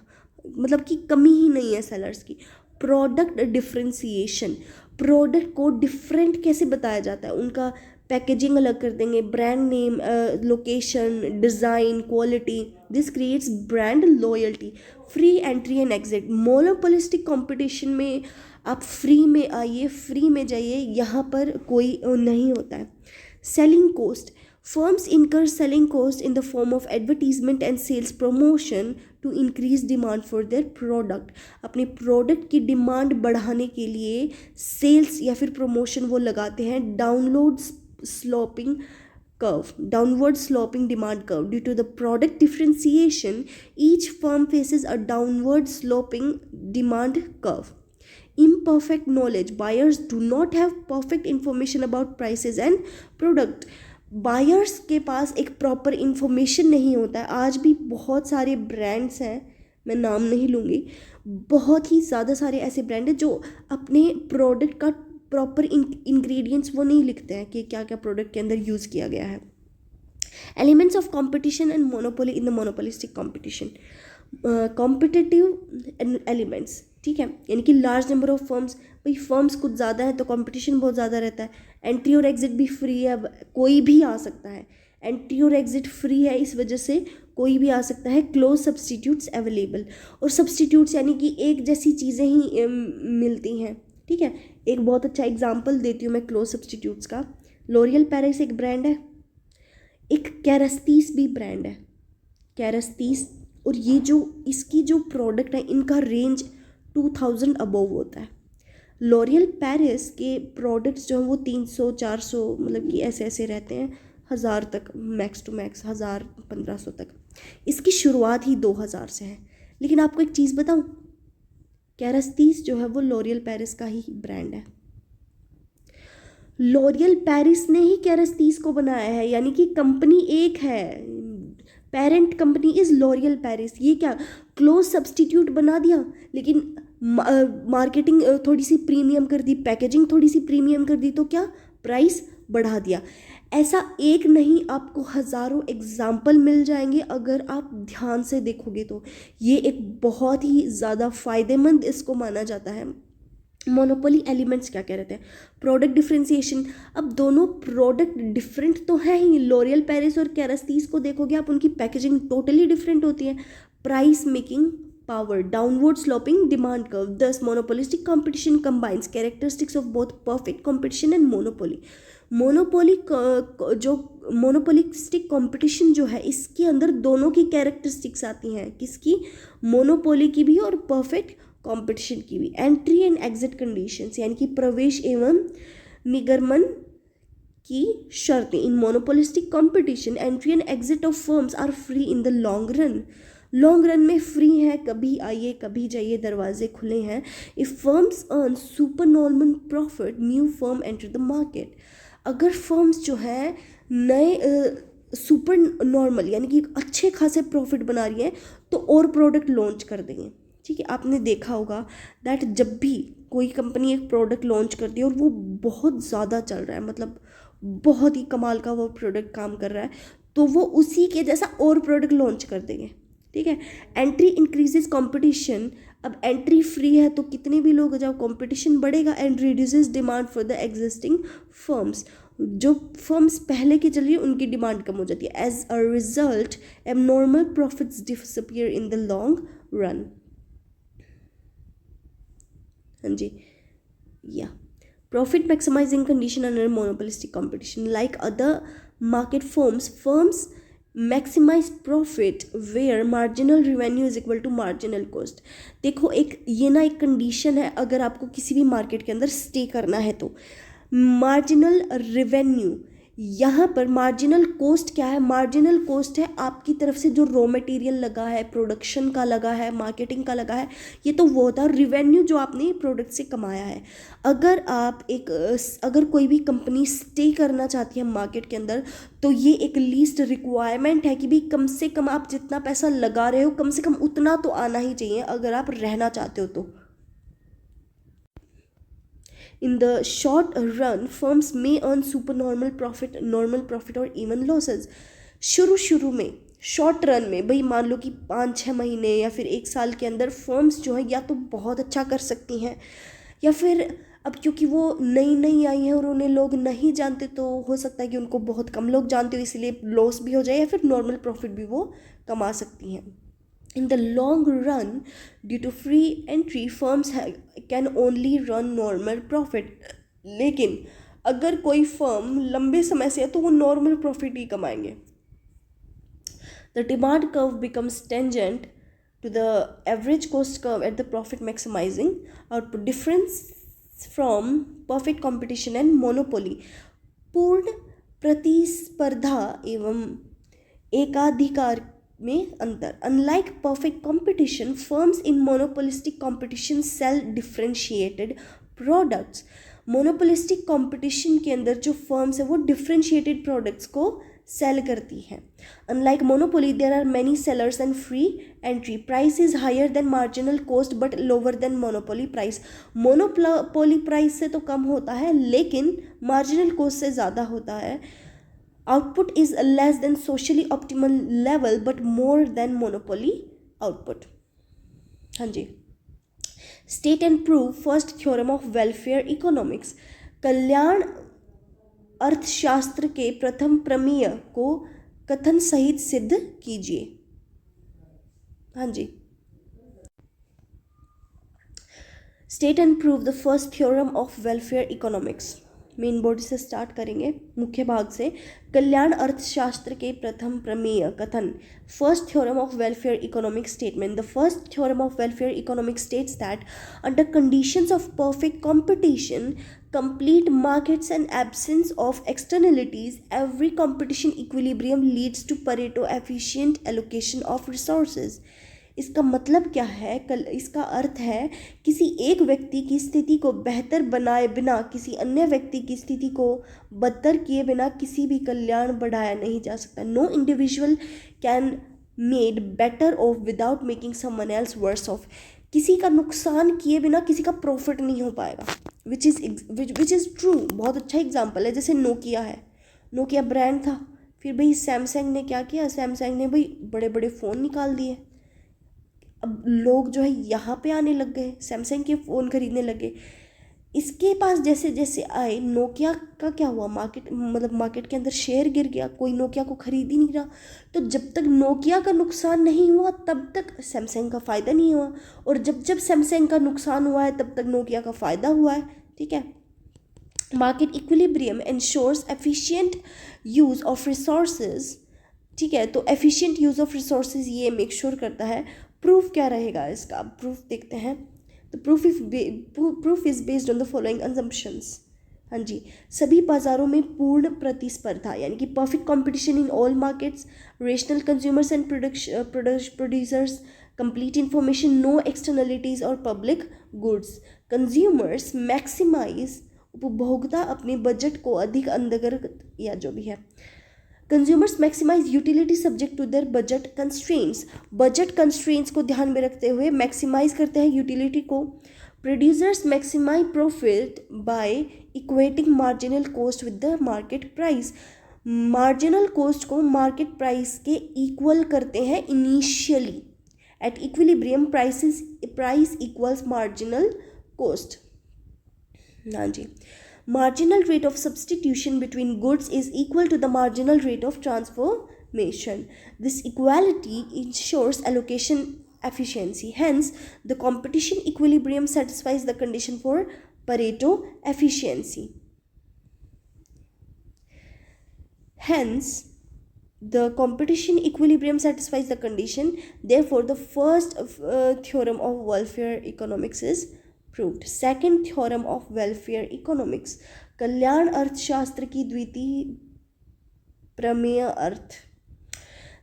मतलब कि कमी ही नहीं है सेलर्स की. प्रोडक्ट डिफ्रेंसिएशन, प्रोडक्ट को डिफरेंट कैसे बताया जाता है, उनका पैकेजिंग अलग कर देंगे, brand name, location, design, quality. This creates brand loyalty. Free entry and exit. Monopolistic competition में आप फ्री में आइए, फ्री में जाइए, यहाँ पर कोई नहीं होता है. Selling cost, firms incur selling cost in the form of advertisement and sales promotion to increase demand for their product. अपने प्रोडक्ट की डिमांड बढ़ाने के लिए सेल्स या फिर प्रमोशन वो लगाते हैं. downward sloping demand curve. Due to the product differentiation, each firm faces a downward sloping demand curve. Imperfect knowledge, buyers do not have perfect information about prices and product. Buyers के पास एक proper information नहीं होता है. आज भी बहुत सारे brands हैं, मैं नाम नहीं लूँगी, बहुत ही ज़्यादा सारे ऐसे ब्रांड हैं जो अपने प्रोडक्ट का प्रॉपर इंग्रेडिएंट्स वो नहीं लिखते हैं कि क्या क्या प्रोडक्ट के अंदर यूज़ किया गया है. Elements of competition and monopoly in the monopolistic competition, competitive elements, ठीक है, यानी कि लार्ज नंबर ऑफ फर्म्स, भाई फर्म्स कुछ ज़्यादा है तो कंपटीशन बहुत ज़्यादा रहता है, एंट्री और एग्जिट भी फ्री है, अब कोई भी आ सकता है, एंट्री और एग्जिट फ्री है इस वजह से कोई भी आ सकता है, क्लोज सब्सटीट्यूट्स अवेलेबल, और सब्सटीट्यूट्स यानी कि एक जैसी चीज़ें ही मिलती हैं, ठीक है। एक बहुत अच्छा एग्जांपल देती हूँ मैं क्लोज सब्सटीट्यूट्स का, लॉरियल पेरिस एक ब्रांड है, एक कैरस्तीस भी ब्रांड है, कैरस्तीस, और ये जो इसकी जो प्रोडक्ट है इनका रेंज 2000 अबव होता है। लॉरियल पेरिस के प्रोडक्ट्स जो हैं वो 300-400 मतलब कि ऐसे ऐसे रहते हैं, 1000 तक मैक्स टू मैक्स, 1000-1500 तक। इसकी शुरुआत ही 2000 से है। लेकिन आपको एक चीज़ बताऊं, कैरस्तीस जो है वो लॉरियल पेरिस का ही ब्रांड है। लॉरियल पेरिस ने ही कैरस्तीस को बनाया है, यानी कि कंपनी एक है, parent company is L'Oreal Paris. ये क्या क्लोज सब्सटीट्यूट बना दिया, लेकिन मार्केटिंग थोड़ी सी प्रीमियम कर दी, पैकेजिंग थोड़ी सी प्रीमियम कर दी, तो क्या प्राइस बढ़ा दिया। ऐसा एक नहीं, आपको हज़ारों एग्जाम्पल मिल जाएंगे अगर आप ध्यान से देखोगे तो। ये एक बहुत ही ज़्यादा फ़ायदेमंद इसको माना जाता है। मोनोपोली एलिमेंट्स क्या कह रहे थे, प्रोडक्ट डिफ्रेंसिएशन। अब दोनों प्रोडक्ट डिफरेंट तो है ही, लॉरियल पेरिस और कैरस्तीस को देखोगे आप, उनकी पैकेजिंग टोटली डिफरेंट होती है। Price making power, downward sloping demand curve, thus monopolistic competition combines characteristics of both perfect competition and monopoly. Monopoly जो मोनोपोलिस्टिक कंपटीशन जो है, इसके अंदर दोनों की कैरेक्टरिस्टिक्स आती हैं, किसकी, मोनोपोली की भी और परफेक्ट कंपटीशन की भी। एंट्री एंड एग्जिट कंडीशंस, यानी कि प्रवेश एवं निगमन की शर्तें। In monopolistic competition entry and exit of firms are free in the long run. Long run में फ्री है, कभी आइए कभी जाइए, दरवाजे खुले हैं। If firms earn super normal profit, new firm enter the market. अगर फर्म्स जो है नए सुपर नॉर्मल यानी कि अच्छे खासे प्रॉफिट बना रही है तो और प्रोडक्ट लॉन्च कर देंगे, ठीक है। आपने देखा होगा दैट जब भी कोई कंपनी एक प्रोडक्ट लॉन्च करती है और वो बहुत ज़्यादा चल रहा है, मतलब बहुत ही कमाल का वो प्रोडक्ट काम कर रहा है, तो वो उसी के जैसा और प्रोडक्ट लॉन्च कर देंगे, ठीक है। एंट्री इंक्रीजेज कंपटीशन, अब एंट्री फ्री है तो कितने भी लोग जाओ, कंपटीशन बढ़ेगा, and reduces demand for the existing firms. जो फर्म्स पहले की चल रही है उनकी डिमांड कम हो जाती है। As a result abnormal profits disappear in the long run. हाँ जी, या profit maximising condition under monopolistic competition, like other market firms maximise profit where marginal revenue is equal to marginal cost. देखो एक ये ना एक कंडीशन है, अगर आपको किसी भी मार्केट के अंदर स्टे करना है तो मार्जिनल रेवेन्यू, यहाँ पर मार्जिनल कॉस्ट क्या है, मार्जिनल कॉस्ट है आपकी तरफ से जो रॉ मटेरियल लगा है, प्रोडक्शन का लगा है, मार्केटिंग का लगा है, ये तो वो होता है रेवेन्यू जो आपने प्रोडक्ट से कमाया है। अगर कोई भी कंपनी स्टे करना चाहती है मार्केट के अंदर तो ये एक लीस्ट रिक्वायरमेंट है कि भी कम से कम आप जितना पैसा लगा रहे हो कम से कम उतना तो आना ही चाहिए अगर आप रहना चाहते हो तो। In the short run, firms may earn supernormal profit, normal profit और even losses. शुरू में शॉर्ट रन में भाई मान लो कि 5-6 महीने या फिर 1 साल के अंदर फर्म्स जो है या तो बहुत अच्छा कर सकती हैं, या फिर अब क्योंकि वो नई आई हैं और उन्हें लोग नहीं जानते तो हो सकता है कि उनको बहुत कम लोग जानते हो इसलिए लॉस भी हो जाए, या फिर नॉर्मल प्रॉफिट भी वो कमा सकती हैं। In the long run, due to free entry, firms can only run normal profit. लेकिन अगर कोई फर्म लंबे समय से है तो वो नॉर्मल प्रॉफिट ही कमाएंगे। The demand curve becomes tangent to the average cost curve at the profit maximizing output difference from perfect competition and monopoly. पूर्ण प्रतिस्पर्धा एवं एकाधिकार में अंतर। Unlike perfect competition, firms in monopolistic competition sell differentiated products. Monopolistic competition के अंदर जो firms है वो डिफरेंशिएटेड प्रोडक्ट्स को सेल करती हैं। Unlike monopoly there are many sellers and free entry, price is higher than marginal cost but lower than monopoly price. Monopoly price से तो कम होता है लेकिन मार्जिनल कॉस्ट से ज़्यादा होता है। Output is less than socially optimal level but more than monopoly output. हाँ जी। State and prove first theorem of welfare economics, कल्याण अर्थशास्त्र के प्रथम प्रमेय को कथन सहित सिद्ध कीजिए। हाँ जी। State and prove the first theorem of welfare economics, main body से स्टार्ट करेंगे, मुख्य भाग से। कल्याण अर्थशास्त्र के प्रथम प्रमेय कथन, first theorem of welfare economic statement. The first theorem of welfare economic states that under conditions of perfect competition, complete markets and absence of externalities, every competition equilibrium leads to Pareto efficient allocation of resources। इसका मतलब क्या है? इसका अर्थ है किसी एक व्यक्ति की स्थिति को बेहतर बनाए बिना किसी अन्य व्यक्ति की स्थिति को बदतर किए बिना किसी भी कल्याण बढ़ाया नहीं जा सकता। No individual can made better off without making someone else worse off. किसी का नुकसान किए बिना किसी का प्रॉफिट नहीं हो पाएगा, विच इज़ ट्रू। बहुत अच्छा एग्जाम्पल है, जैसे नोकिया है, नोकिया ब्रांड था, फिर भाई सैमसंग ने क्या किया, सैमसंग ने भाई बड़े बड़े फ़ोन निकाल दिए। अब लोग जो है यहाँ पे आने लग गए, सैमसंग के फ़ोन खरीदने लगे। इसके पास जैसे जैसे आए, नोकिया का क्या हुआ, मार्केट के अंदर शेयर गिर गया, कोई नोकिया को खरीद ही नहीं रहा। तो जब तक नोकिया का नुकसान नहीं हुआ तब तक सैमसंग का फ़ायदा नहीं हुआ, और जब जब सैमसंग का नुकसान हुआ है तब तक नोकिया का फ़ायदा हुआ है। ठीक है। Market equilibrium ensures efficient use of resources. ठीक है, तो एफिशिएंट यूज़ ऑफ रिसोर्सेज ये मेक श्योर करता है। प्रूफ क्या रहेगा इसका, प्रूफ देखते हैं। तो proof is based on the following assumptions. हाँ जी। सभी बाजारों में पूर्ण प्रतिस्पर्धा यानी कि perfect competition in all markets, rational consumers and producers, complete information, no externalities और पब्लिक गुड्स। कंज्यूमर्स मैक्सिमाइज, उपभोक्ता अपने बजट को अधिक अंतर्गत या जो भी है। Consumers maximise utility subject to their budget constraints, budget constraints को ध्यान में रखते हुए मैक्सिमाइज करते हैं यूटिलिटी को। Producers maximise profit by equating marginal cost with the market price, marginal cost को मार्केट प्राइस के इक्वल करते हैं initially. At equilibrium price equals marginal cost. हाँ जी। Marginal rate of substitution between goods is equal to the marginal rate of transformation. This equality ensures allocation efficiency. Hence, the competition equilibrium satisfies the condition for Pareto efficiency. Hence, the competition equilibrium satisfies the condition. Therefore, the first theorem of welfare economics is proved. Second theorem of welfare economics, कल्याण अर्थशास्त्र की द्वितीय प्रमेय अर्थ।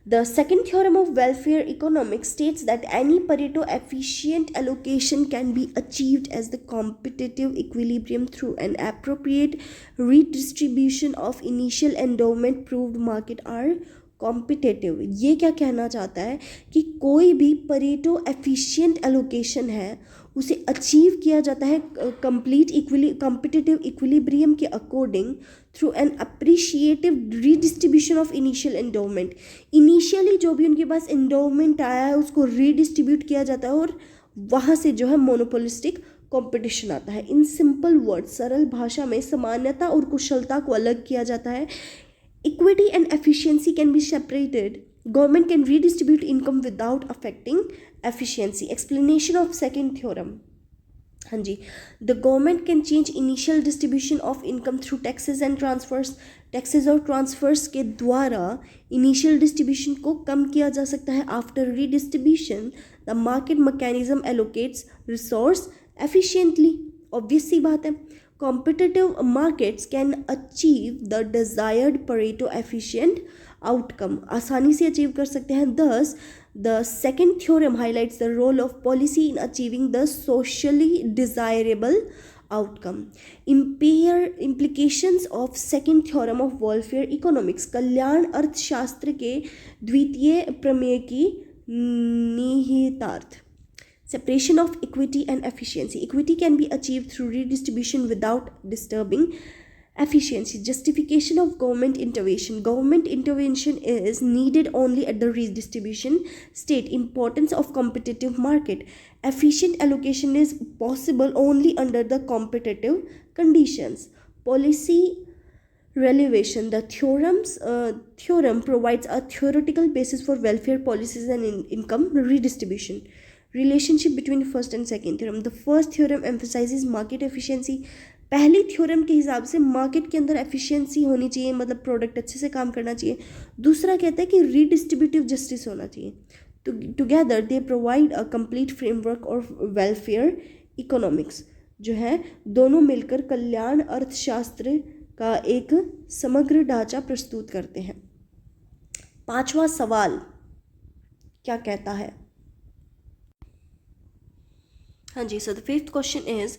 The second theorem of welfare economics states that any Pareto efficient allocation can be achieved as the competitive equilibrium through an appropriate redistribution of initial endowment proved market are competitive. ये क्या कहना चाहता है कि कोई भी परेटो एफिशिएंट एलोकेशन है उसे अचीव किया जाता है कॉम्पिटिटिव इक्विलिब्रियम के according through an appreciative redistribution of initial endowment. Initially जो भी उनके पास एंडोवमेंट आया है उसको रीडिस्ट्रीब्यूट किया जाता है और वहाँ से जो है मोनोपोलिस्टिक कंपटीशन आता है। इन सिंपल वर्ड, सरल भाषा में समानता और कुशलता को अलग किया जाता है। Equity and efficiency can be separated. Government can redistribute income without affecting efficiency. Explanation of second theorem. हाँ जी। The government can change initial distribution of income through taxes and transfers. Taxes और transfers के द्वारा initial distribution को कम किया जा सकता है। After redistribution, the market mechanism allocates resource efficiently. Obvious सी बात है। Competitive markets can achieve the desired Pareto efficient outcome. आसानी से अचीव कर सकते हैं। Thus, the second theorem highlights the role of policy in achieving the socially desirable outcome. Implications of second theorem of welfare economics. कल्याण अर्थशास्त्र के द्वितीय प्रमेय की निहितार्थ। Separation of equity and efficiency. Equity can be achieved through redistribution without disturbing Efficiency, justification of government intervention. Government intervention is needed only at the redistribution state. Importance of competitive market. Efficient allocation is possible only under the competitive conditions. Policy relevation. The theorem provides a theoretical basis for welfare policies and income redistribution. Relationship between first and second theorem. The first theorem emphasizes market efficiency. पहली theorem के हिसाब से market के अंदर efficiency होनी चाहिए, मतलब product अच्छे से काम करना चाहिए. दूसरा कहता है कि रीडिस्ट्रीब्यूटिव जस्टिस होना चाहिए. Together they provide a complete framework of welfare economics. जो है दोनों मिलकर कल्याण अर्थशास्त्र का एक समग्र ढांचा प्रस्तुत करते हैं. पांचवा सवाल क्या कहता है? हाँ जी, so the fifth question is,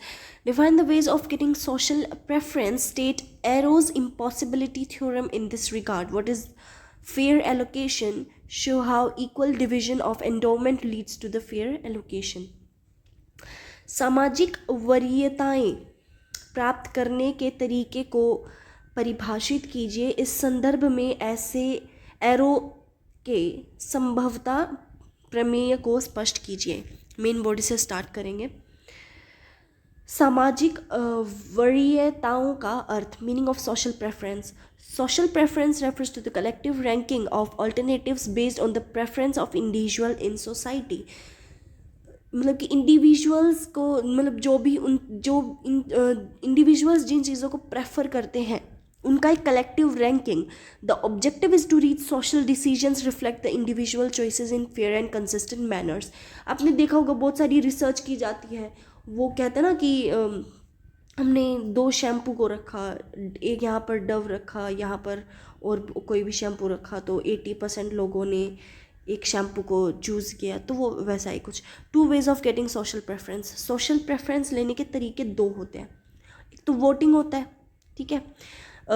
define the ways of getting social preference. State Arrow's impossibility theorem in this regard. What is fair allocation? Show how equal division of endowment leads to the fair allocation. सामाजिक वरीयताएं प्राप्त करने के तरीके को परिभाषित कीजिए. इस संदर्भ में ऐसे एरो के संभवता प्रमेय को स्पष्ट कीजिए. मेन बॉडी से स्टार्ट करेंगे. सामाजिक वरीयताओं का अर्थ. Meaning of social preference. Social preference refers to the collective ranking of alternatives based on the preference of individual in society. मतलब कि इंडिविजुअल्स को, मतलब जो इंडिविजुअल्स जिन चीज़ों को प्रेफर करते हैं उनका एक collective ranking. The objective is to reach social decisions reflect the individual choices in fair and consistent manners. आपने देखा होगा बहुत सारी रिसर्च की जाती है. वो कहते हैं ना कि हमने 2 शैम्पू को रखा, एक यहाँ पर डव रखा, यहाँ पर और कोई भी शैम्पू रखा, तो 80% लोगों ने एक शैम्पू को चूज़ किया. तो वो वैसा ही कुछ. 2 ways of getting social preference. Social preference लेने के तरीके 2 होते हैं. एक तो वोटिंग होता है, ठीक है.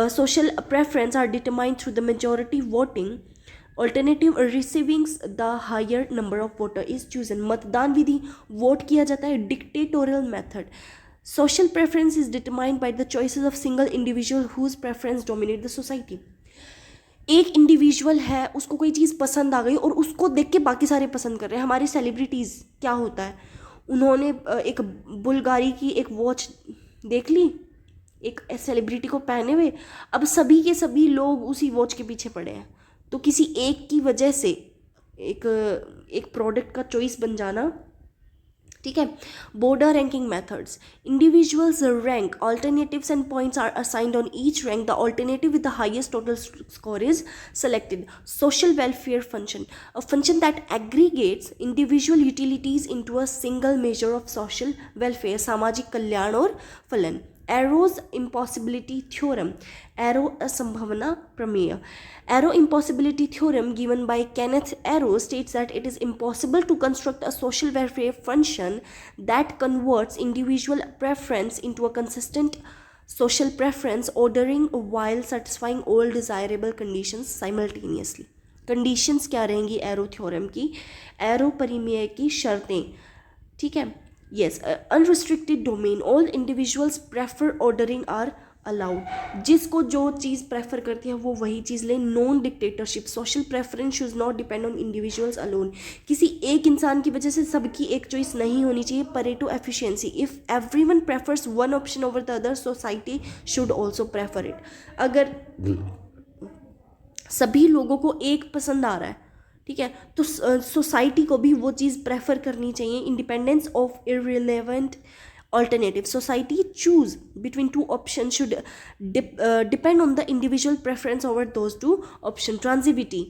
Social preference are determined through the majority voting. Alternative receiving the higher number of voter is chosen. मतदान विधि, वोट किया जाता है. Dictatorial method. Social preference is determined by the choices of single individual whose preference dominate the society. एक individual है, उसको कोई चीज़ पसंद आ गई और उसको देख के बाकी सारे पसंद कर रहे हैं. हमारे सेलिब्रिटीज़ क्या होता है, उन्होंने एक बुल्गारी की एक वॉच देख ली एक सेलिब्रिटी को पहने हुए, अब सभी के सभी लोग उसी वॉच के पीछे पड़े हैं. तो किसी एक की वजह से एक प्रोडक्ट का चॉइस बन जाना, ठीक है. Border ranking methods. Individuals rank alternatives and points are assigned on each rank. The alternative with the highest total score is selected. Social welfare function, a function that aggregates individual utilities into a single measure of social welfare. सामाजिक कल्याण और फलन. Arrow's impossibility theorem. Arrow असंभावना प्रमेय. Arrow impossibility theorem given by Kenneth Arrow states that it is impossible to construct a social welfare function that converts individual preference into a consistent social preference ordering while satisfying all desirable conditions simultaneously. Conditions क्या रहेंगी arrow theorem की? Arrow परिमेय की शर्तें, ठीक है. Yes, unrestricted domain. All individuals prefer ordering are allowed. जिसको जो चीज़ प्रेफर करती है वो वही चीज़ ले. Non dictatorship. Social preference should not depend on individuals alone. किसी एक इंसान की वजह से सबकी एक चॉइस नहीं होनी चाहिए. Pareto efficiency. If everyone prefers one option over the other, society should also prefer it. अगर सभी लोगों को एक पसंद आ रहा है, ठीक है, तो सोसाइटी को भी वो चीज़ प्रेफर करनी चाहिए. Independence of irrelevant alternative. Society choose between 2 option should depend on the individual preference over those 2 option. Transitivity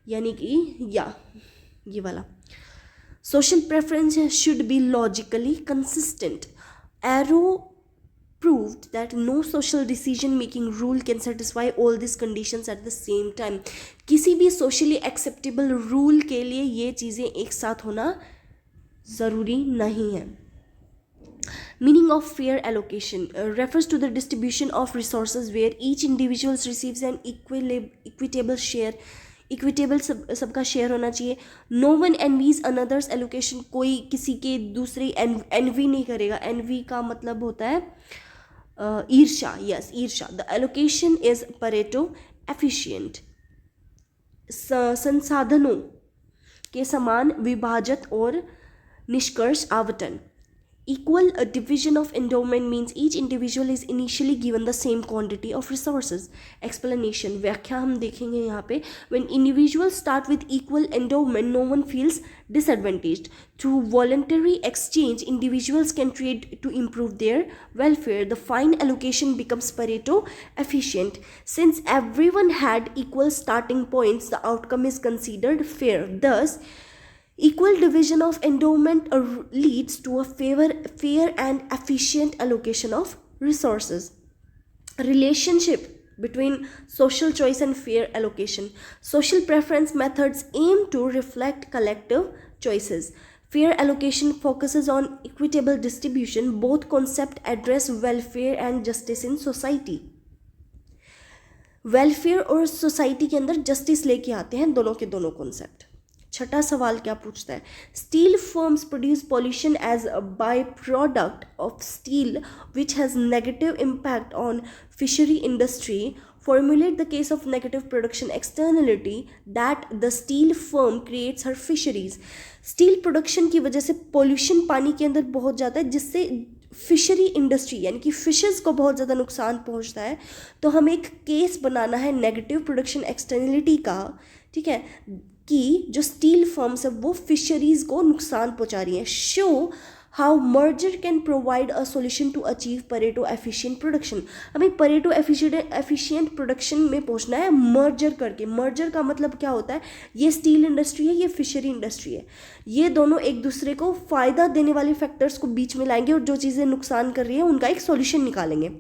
यानी कि ये वाला. Social preference should be logically consistent. Arrow proved that no social decision making rule can satisfy all these conditions at the same time. किसी भी socially acceptable rule के लिए ये चीज़ें एक साथ होना ज़रूरी नहीं है. Meaning of fair allocation refers to the distribution of resources where each individual receives an equitable share. Equitable सबका शेयर होना चाहिए. No one envies another's allocation. कोई किसी के दूसरे एनवी नहीं करेगा. एनवी का मतलब होता है ईर्ष्या, यस ईर्ष्या। The allocation is Pareto efficient. संसाधनों के समान विभाजत और निष्कर्ष आवंटन। Equal division of endowment means each individual is initially given the same quantity of resources. Explanation, व्याख्या हम देखेंगे यहाँ पे. When individuals start with equal endowment, no one feels disadvantaged. Through voluntary exchange, individuals can trade to improve their welfare. The fine allocation becomes Pareto efficient. Since everyone had equal starting points, the outcome is considered fair. Thus, equal division of endowment leads to a fair and efficient allocation of resources. Relationship between social choice and fair allocation. Social preference methods aim to reflect collective choices. Fair allocation focuses on equitable distribution. Both concepts address welfare and justice in society. Welfare और society के अंदर justice लेके आते हैं दोनों के दोनों concept. छठा सवाल क्या पूछता है? Steel firms produce pollution as a byproduct of steel which has negative impact on fishery industry. Formulate the case of negative production externality that the steel firm creates her fisheries. Steel production की वजह से pollution पानी के अंदर बहुत जाता है, जिससे फिशरी इंडस्ट्री यानी कि फिशेस को बहुत ज़्यादा नुकसान पहुंचता है. तो हमें एक केस बनाना है नेगेटिव प्रोडक्शन एक्सटर्नलिटी का, ठीक है, कि जो स्टील फर्म्स है वो फिशरीज़ को नुकसान पहुंचा रही हैं. Show how merger can provide a solution to achieve Pareto efficient production. हमें परेटो एफिशिएंट प्रोडक्शन में पहुंचना है मर्जर करके. मर्जर का मतलब क्या होता है? ये स्टील इंडस्ट्री है, ये फिशरी इंडस्ट्री है, ये दोनों एक दूसरे को फ़ायदा देने वाले फैक्टर्स को बीच में लाएंगे और जो चीज़ें नुकसान कर रही हैं उनका एक सॉल्यूशन निकालेंगे.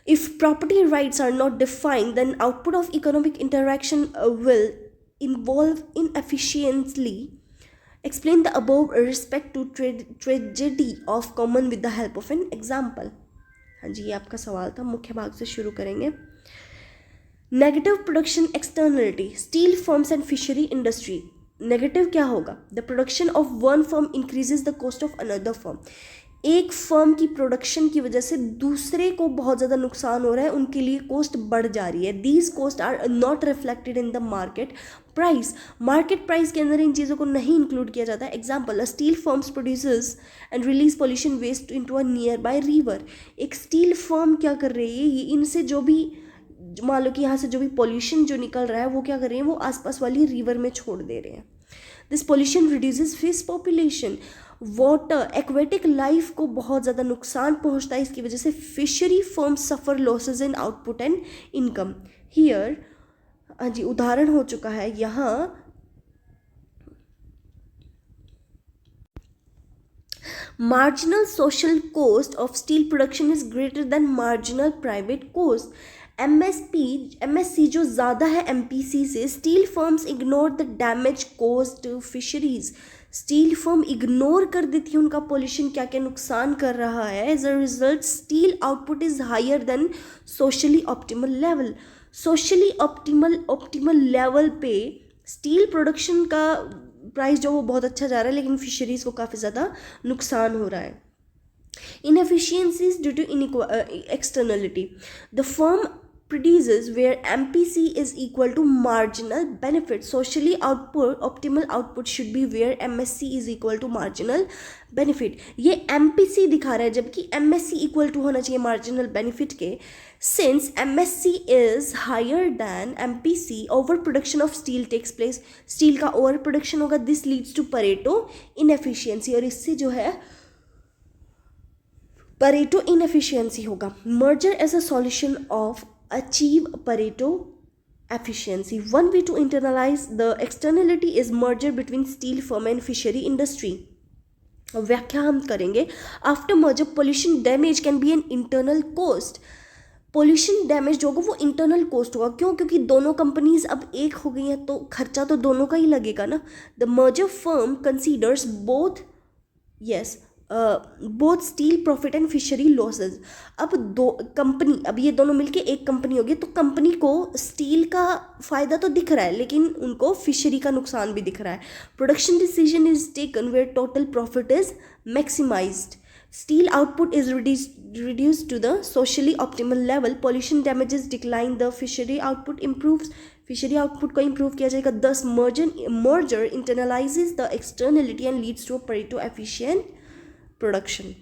If property rights are not defined, then output of economic interaction will involve inefficiently. Explain the above respect to tragedy of common with the help of an example. हाँ जी, ये आपका सवाल था. मुख्य भाग से शुरू करेंगे. Negative production externality. Steel firms and fishery industry. Negative क्या होगा? The production of one firm increases the cost of another firm. एक फर्म की प्रोडक्शन की वजह से दूसरे को बहुत ज़्यादा नुकसान हो रहा है, उनके लिए कॉस्ट बढ़ जा रही है. These cost are not reflected in the market price. Market price के अंदर इन चीज़ों को नहीं इंक्लूड किया जाता है. Example, a steel firms produces and release pollution waste into a nearby river. एक स्टील फर्म क्या कर रही है? ये इनसे जो भी मान लो कि यहाँ से जो भी पॉल्यूशन जो निकल रहा है वो क्या कर रही है? वो आसपास वाली रिवर में छोड़ दे रहे हैं. This pollution reduces fish population. Water aquatic life को बहुत ज़्यादा नुकसान पहुंचता है. इसकी वजह से fishery firms suffer losses in output and income. Here हाँ जी, उदाहरण हो चुका है यहाँ. Marginal social cost of steel production is greater than marginal private cost. MSC जो ज़्यादा है एमपीसी से. Steel firms ignore the damage caused to fisheries. Steel firm ignore कर देती है उनका पॉल्यूशन क्या क्या नुकसान कर रहा है. As a result steel output is higher than socially optimal level. Socially optimal level पे स्टील प्रोडक्शन का प्राइस जो वो बहुत अच्छा जा रहा है, लेकिन फिशरीज़ को काफ़ी ज़्यादा नुकसान हो रहा है. Inefficiencies due to externality. The firm produces where MPC is equal to marginal benefit. Socially optimal output should be where MSC is equal to marginal benefit. ये MPC दिखा रहा है जबकि MSC equal to होना चाहिए marginal benefit के. Since MSC is higher than MPC, overproduction of steel takes place. Steel का overproduction होगा. This leads to Pareto inefficiency और इससे जो है Pareto inefficiency होगा. Merger as a solution of achieve Pareto efficiency. One way to internalize the externality is merger between steel firm and fishery industry. व्याख्या हम करेंगे. After merger, pollution damage can be an internal cost. Pollution damage जो होगा वो internal cost होगा. क्यों? क्योंकि दोनों कंपनीज अब एक हो गई हैं तो खर्चा तो दोनों का ही लगेगा ना. The merger firm considers both both steel profit and fishery losses. अब ये दोनों मिलके एक कंपनी होगी तो कंपनी को स्टील का फ़ायदा तो दिख रहा है लेकिन उनको फिशरी का नुकसान भी दिख रहा है. Production decision is taken where total profit is maximised. Steel output is reduced to the socially optimal level. Pollution damages decline. The fishery output improves. Fishery output को improve किया जाएगा. Thus merger internalizes the externality and leads to a Pareto efficient production.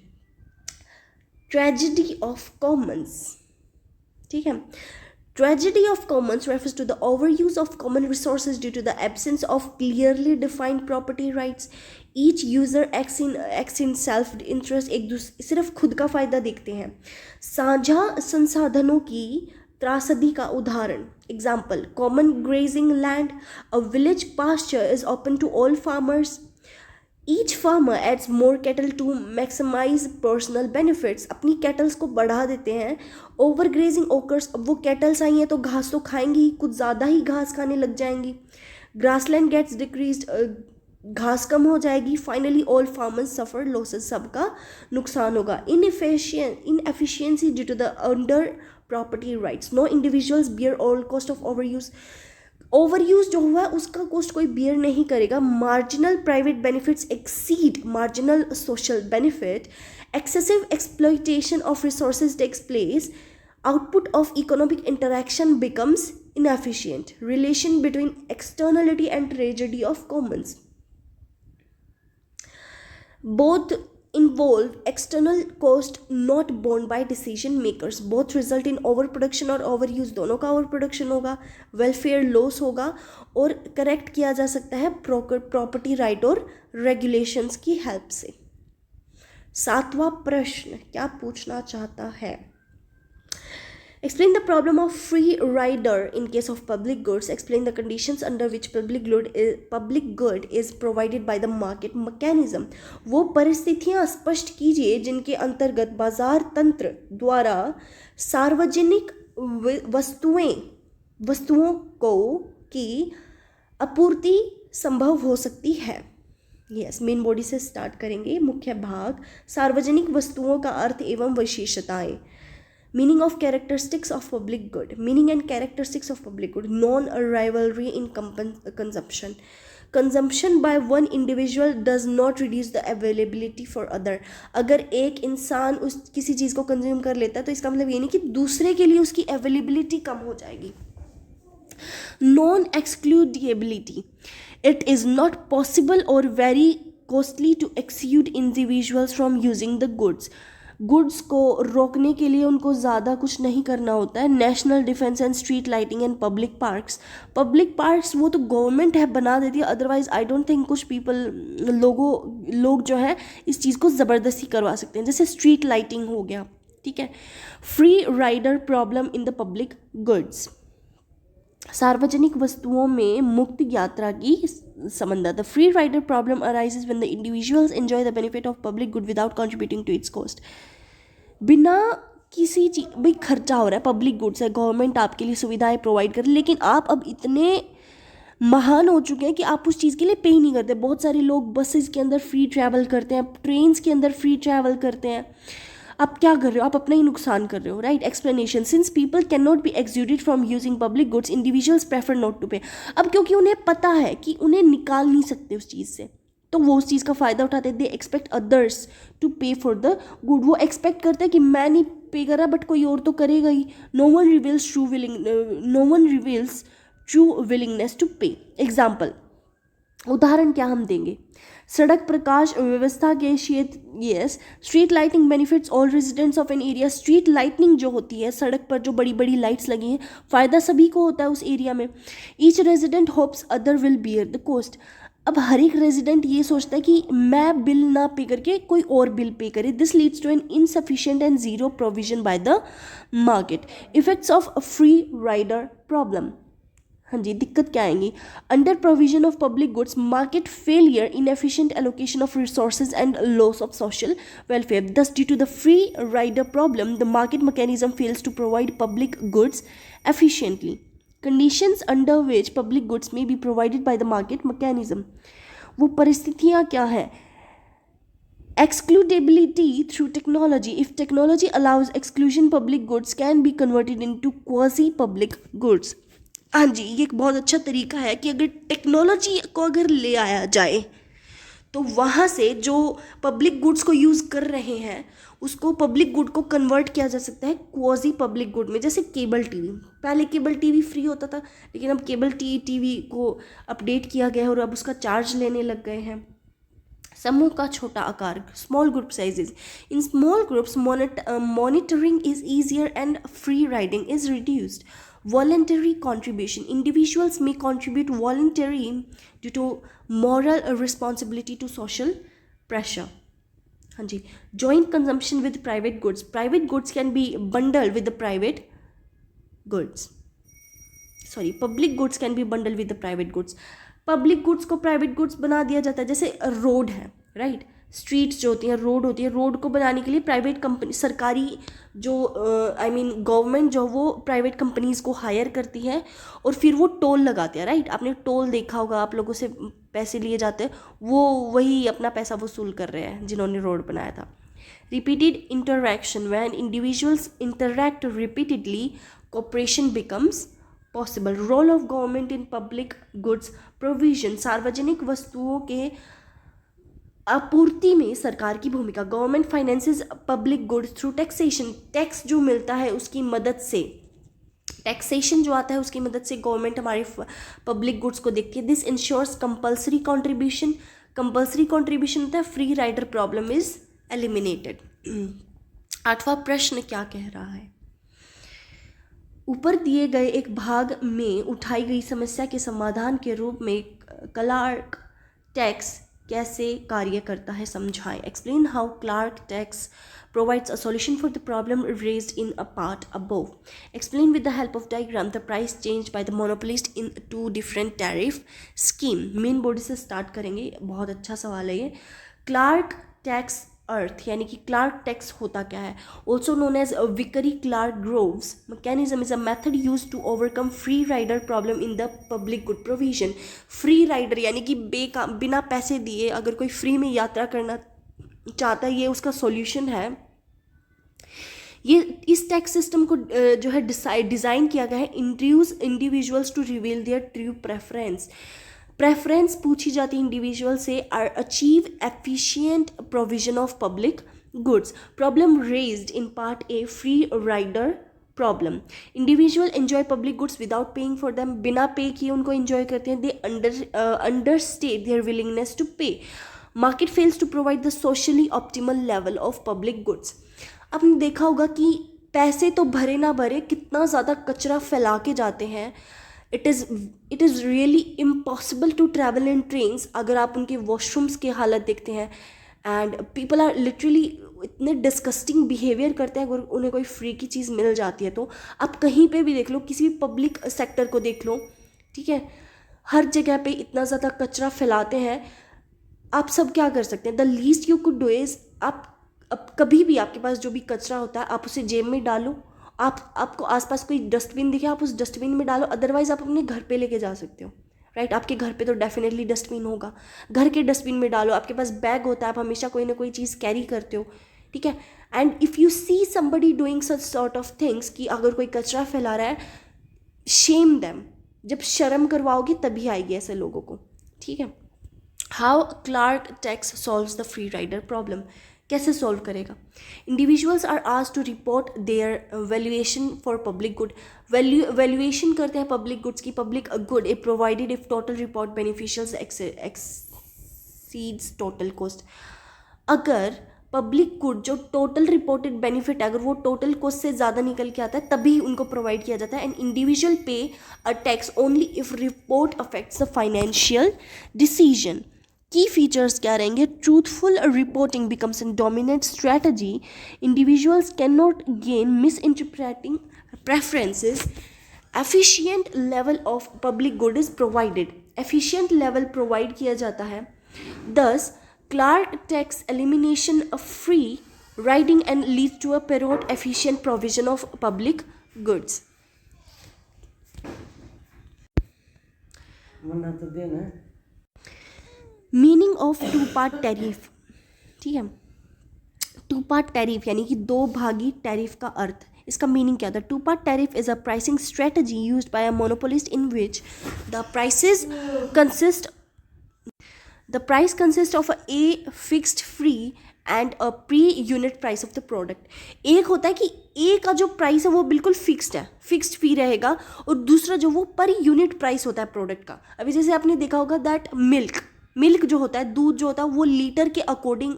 Tragedy of commons. ठीक है. Tragedy of commons refers to the overuse of common resources due to the absence of clearly defined property rights. Each user acts in self interest. एक दूसरे सिर्फ खुद का फायदा देखते हैं. साझा संसाधनों की त्रासदी का उदाहरण. Example: common grazing land. A village pasture is open to all farmers. Each farmer adds more cattle to maximize personal benefits. अपनी कैटल्स को बढ़ा देते हैं. Over grazing occurs. अब वो कैटल्स आई हैं तो घास तो खाएंगी ही, कुछ ज़्यादा ही घास खाने लग जाएंगी. Grassland gets decreased. घास कम हो जाएगी. Finally all farmers suffer losses. सबका नुकसान होगा. Inefficiency due to the under property rights. No individuals bear all cost of overuse जो हुआ है उसका कॉस्ट कोई बियर नहीं करेगा. Marginal private benefits exceed marginal social benefit. Excessive exploitation of resources takes place. Output of economic interaction becomes inefficient. Relation between externality and tragedy of commons. Both involve external cost not borne by decision makers. Both result in overproduction और overuse. दोनों का overproduction होगा, welfare loss होगा और correct किया जा सकता है property right और regulations की help से. 7वां प्रश्न क्या पूछना चाहता है? Explain the problem of free rider in case of public goods. Explain the conditions under which public good is provided by the market mechanism. वो परिस्थितियाँ स्पष्ट कीजिए जिनके अंतर्गत बाजार तंत्र द्वारा सार्वजनिक वस्तुओं को की आपूर्ति संभव हो सकती है. यस, मेन बॉडी से स्टार्ट करेंगे. मुख्य भाग. सार्वजनिक वस्तुओं का अर्थ एवं विशेषताएं. Meaning of characteristics of public good. Meaning and characteristics of public good. Non-rivalry in consumption. Consumption by one individual does not reduce the availability for other. अगर एक इंसान उस किसी चीज़ को कंज्यूम कर लेता है तो इसका मतलब ये नहीं कि दूसरे के लिए उसकी अवेलेबिलिटी कम हो जाएगी. Non-excludability. It is not possible or very costly to exclude individuals from using the goods. Goods को रोकने के लिए उनको ज़्यादा कुछ नहीं करना होता है. National defence and street lighting and public parks वो तो गवर्नमेंट है बना देती है. अदरवाइज आई डोंट थिंक कुछ लोग जो है इस चीज़ को ज़बरदस्ती करवा सकते हैं. जैसे स्ट्रीट लाइटिंग हो गया. ठीक है. Free rider problem in the public goods. सार्वजनिक वस्तुओं में मुक्त यात्रा की समस्या. The free rider problem arises when the individuals enjoy the benefit of public good without contributing to its cost. बिना किसी चीज भाई खर्चा हो रहा है, पब्लिक गुड्स है, गवर्नमेंट आपके लिए सुविधाएं प्रोवाइड कर, लेकिन आप अब इतने महान हो चुके हैं कि आप उस चीज़ के लिए पे ही नहीं करते. बहुत सारे लोग बसेस के अंदर फ्री ट्रैवल करते हैं, ट्रेन्स के अंदर फ्री ट्रैवल करते हैं. आप क्या कर रहे हो? आप अपना ही नुकसान कर रहे हो. Right. Explanation. Since people can not be excluded from using public goods, individuals prefer not to pay. अब क्योंकि उन्हें पता है कि उन्हें निकाल नहीं सकते उस चीज़ से, तो वो उस चीज़ का फ़ायदा उठाते. दे एक्सपेक्ट अदर्स टू पे फॉर द गुड. वो एक्सपेक्ट करते हैं कि मैं नहीं पे कर रहा बट कोई और तो करेगा ही. No one reveals true willingness to pay. Example, उदाहरण क्या हम देंगे? सड़क प्रकाश व्यवस्था के क्षेत्र. Yes. Street lighting benefits all residents of an area. Street lightning जो होती है, सड़क पर जो बड़ी बड़ी लाइट्स लगी हैं, फ़ायदा सभी को होता है उस एरिया में. Each resident hopes other will bear the cost. अब हर एक रेजिडेंट ये सोचता है कि मैं बिल ना पे करके कोई और बिल पे करे. This leads to an insufficient and zero provision by the market. Effects of free rider problem. हाँ जी, दिक्कत क्या आएंगी? Under provision of public goods, market failure, inefficient allocation of resources and loss of social welfare. Thus due to the free rider problem the market mechanism fails to provide public goods efficiently. Conditions under which public goods may be provided by the market mechanism. वो परिस्थितियाँ क्या हैं? Excludability through technology. If technology allows exclusion, public goods can be converted into quasi-public goods. हाँ जी, ये एक बहुत अच्छा तरीका है कि अगर टेक्नोलॉजी को अगर ले आया जाए तो वहाँ से जो पब्लिक गुड्स को यूज़ कर रहे हैं उसको पब्लिक गुड को कन्वर्ट किया जा सकता है क्वाजी पब्लिक गुड में। जैसे केबल टीवी, पहले केबल टीवी फ्री होता था, लेकिन अब केबल टीवी को अपडेट किया गया है और अब उसका चार्ज लेने लग गए हैं। समूह का छोटा आकार, small group sizes. In small groups monitoring is easier and free riding is reduced. Voluntary contribution, individuals may contribute voluntarily due to moral responsibility to social pressure. हाँ जी, joint consumption with private goods. Private goods can be bundled with the private goods. Sorry, public goods can be bundle with the private goods. Public goods को private goods बना दिया जाता है। जैसे road है, right, streets जो होती हैं, रोड होती है, रोड को बनाने के लिए प्राइवेट कंपनी, सरकारी जो आई मीन गवर्नमेंट जो वो प्राइवेट कंपनीज़ को हायर करती है और फिर वो टोल लगाते हैं, राइट। आपने टोल देखा होगा, आप लोगों से पैसे लिए जाते हैं, वो वही अपना पैसा वसूल कर रहे हैं जिन्होंने रोड बनाया था। Repeated interaction, when individuals interact repeatedly, cooperation becomes possible. Role of government in public goods provision, सार्वजनिक वस्तुओं के आपूर्ति में सरकार की भूमिका। Government finances public goods through taxation, tax जो मिलता है उसकी मदद से, टैक्सेशन जो आता है उसकी मदद से गवर्नमेंट हमारे पब्लिक गुड्स को देखती है। This ensures compulsory contribution, compulsory contribution होता है, free rider problem is eliminated. 8वां प्रश्न क्या कह रहा है? ऊपर दिए गए एक भाग में उठाई गई समस्या के समाधान के रूप में क्लार्क टैक्स कैसे कार्य करता है समझाएं। Explain how Clark tax provides a solution for the problem raised in a part above. Explain with the help of diagram the price changed by the monopolist in 2 different tariff scheme. Main body से start करेंगे, बहुत अच्छा सवाल है ये। Clark tax अर्थ यानी कि Clark tax होता क्या है? Also known as Vickrey Clarke Groves mechanism is a method use to overcome free rider problem in the public good provision. Free rider यानी कि बिना पैसे दिए अगर कोई फ्री में यात्रा करना चाहता है, ये उसका सॉल्यूशन है। ये इस टैक्स सिस्टम को जो है डिज़ाइन किया गया है induce individuals to reveal their true preference पूछी जाती है इंडिविजुअल से, or achieve efficient provision of public goods. Problem raised in part A, free rider problem. Individual enjoy public goods without paying for them, बिना pay किए उनको enjoy करते हैं। They understate their willingness to pay. Market fails to provide the socially optimal level of public goods. आपने देखा होगा कि पैसे तो भरे ना भरे कितना ज़्यादा कचरा फैला के जाते हैं। It is really impossible to travel in trains. अगर आप उनके वॉशरूम्स की हालत देखते हैं, एंड पीपल आर लिटरली इतने डिस्कस्टिंग बिहेवियर करते हैं अगर उन्हें कोई फ्री की चीज़ मिल जाती है तो। आप कहीं पे भी देख लो, किसी भी पब्लिक सेक्टर को देख लो, ठीक है, हर जगह पे इतना ज़्यादा कचरा फैलाते हैं। आप सब क्या कर सकते हैं? The least you could do is, आप अब कभी भी आपके पास जो भी कचरा होता है आप उसे जेब में डालो। आपको आसपास कोई डस्टबिन दिखे, आप उस डस्टबिन में डालो। अदरवाइज़ आप अपने घर पे लेके जा सकते हो, राइट। आपके घर पे तो डेफिनेटली डस्टबिन होगा, घर के डस्टबिन में डालो। आपके पास बैग होता है, आप हमेशा कोई ना कोई चीज़ कैरी करते हो, ठीक है। And if you see somebody doing such sort of things, कि अगर कोई कचरा फैला रहा है, शेम देम। जब शर्म करवाओगे तभी आएगी ऐसे लोगों को, ठीक है। How Clark tax solves the free rider problem, कैसे सॉल्व करेगा? Individuals are asked to report their valuation for public good. Valuation करते हैं पब्लिक गुड्स की। Public good a provided if total report beneficials exceeds total cost. अगर public good जो total reported benefit है, अगर वो टोटल कॉस्ट से ज़्यादा निकल के आता है तभी उनको प्रोवाइड किया जाता है। And individual pay a tax only if report affects the financial decision. Key features क्या रहेंगे? Truthful reporting becomes an dominant strategy. Individuals can not gain misinterpreting preferences. Efficient level of public good is provided, efficient level provide किया जाता है। Thus Clark tax elimination of free riding and lead to a Pareto efficient provision of public goods. Meaning of two part tariff, ठीक है। To part tariff यानी कि दो भागी tariff का अर्थ, इसका मीनिंग क्या था? Two part tariff is a pricing strategy used by a monopolist in which the prices consist The price consists of a fixed fee and a per unit price of the product. एक होता है कि ए का जो price है वो बिल्कुल fixed है, फिक्स्ड फी रहेगा, और दूसरा जो वो पर यूनिट प्राइस होता है प्रोडक्ट का. अभी जैसे आपने देखा होगा दैट मिल्क जो होता है, दूध जो होता है, वो लीटर के अकॉर्डिंग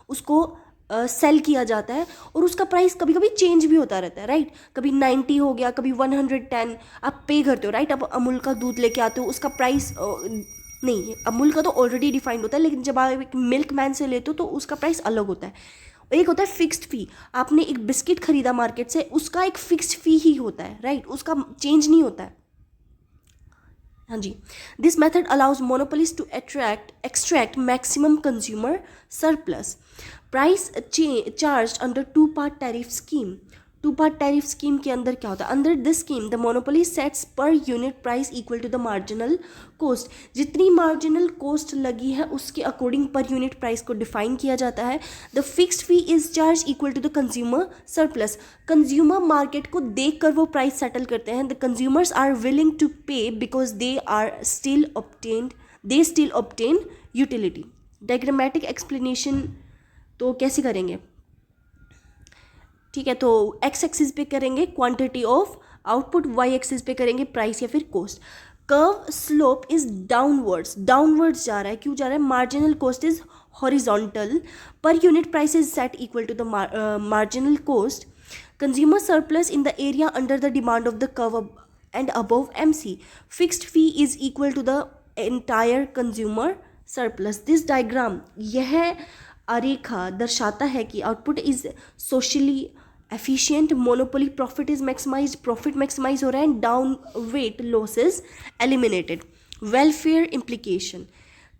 उसको सेल किया जाता है, और उसका प्राइस कभी कभी चेंज भी होता रहता है, राइट. कभी 90 हो गया, कभी 110 आप पे करते हो, राइट. आप अमूल का दूध लेके आते हो, उसका प्राइस नहीं, अमूल का तो ऑलरेडी डिफाइंड होता है, लेकिन जब आप एक मिल्क मैन से लेते हो तो उसका प्राइस अलग होता है. एक होता है फिक्स्ड फी, आपने एक बिस्किट खरीदा मार्केट से, उसका एक फिक्स्ड फी ही होता है, राइट, उसका चेंज नहीं होता है. हाँ जी. This method allows monopolist to extract maximum consumer surplus. Price charge under two part tariff scheme. Two part tariff scheme के अंदर क्या होता है? Under this scheme the monopoly sets per unit price equal to the marginal cost. जितनी marginal cost लगी है उसके according पर यूनिट प्राइस को डिफाइन किया जाता है. The fixed fee is charge equal to the consumer surplus. Consumer market को देख कर वो प्राइस सेटल करते हैं. The consumers are willing to pay because they still obtain utility. Diagrammatic explanation तो कैसे करेंगे? ठीक है, तो एक्स एक्सिस पे करेंगे quantity of output, y axis पे करेंगे प्राइस या फिर cost. Curve slope is downwards जा रहा है. क्यों जा रहा है? Marginal cost is horizontal, per unit price is set equal to the marginal cost. Consumer surplus in the area under the demand of the curve and above MC. Fixed fee is equal to the entire consumer surplus. This diagram, यह आरेखा दर्शाता है कि output is socially efficient, monopoly profit is maximized, profit maximize हो रहा है, down weight losses eliminated. Welfare implication,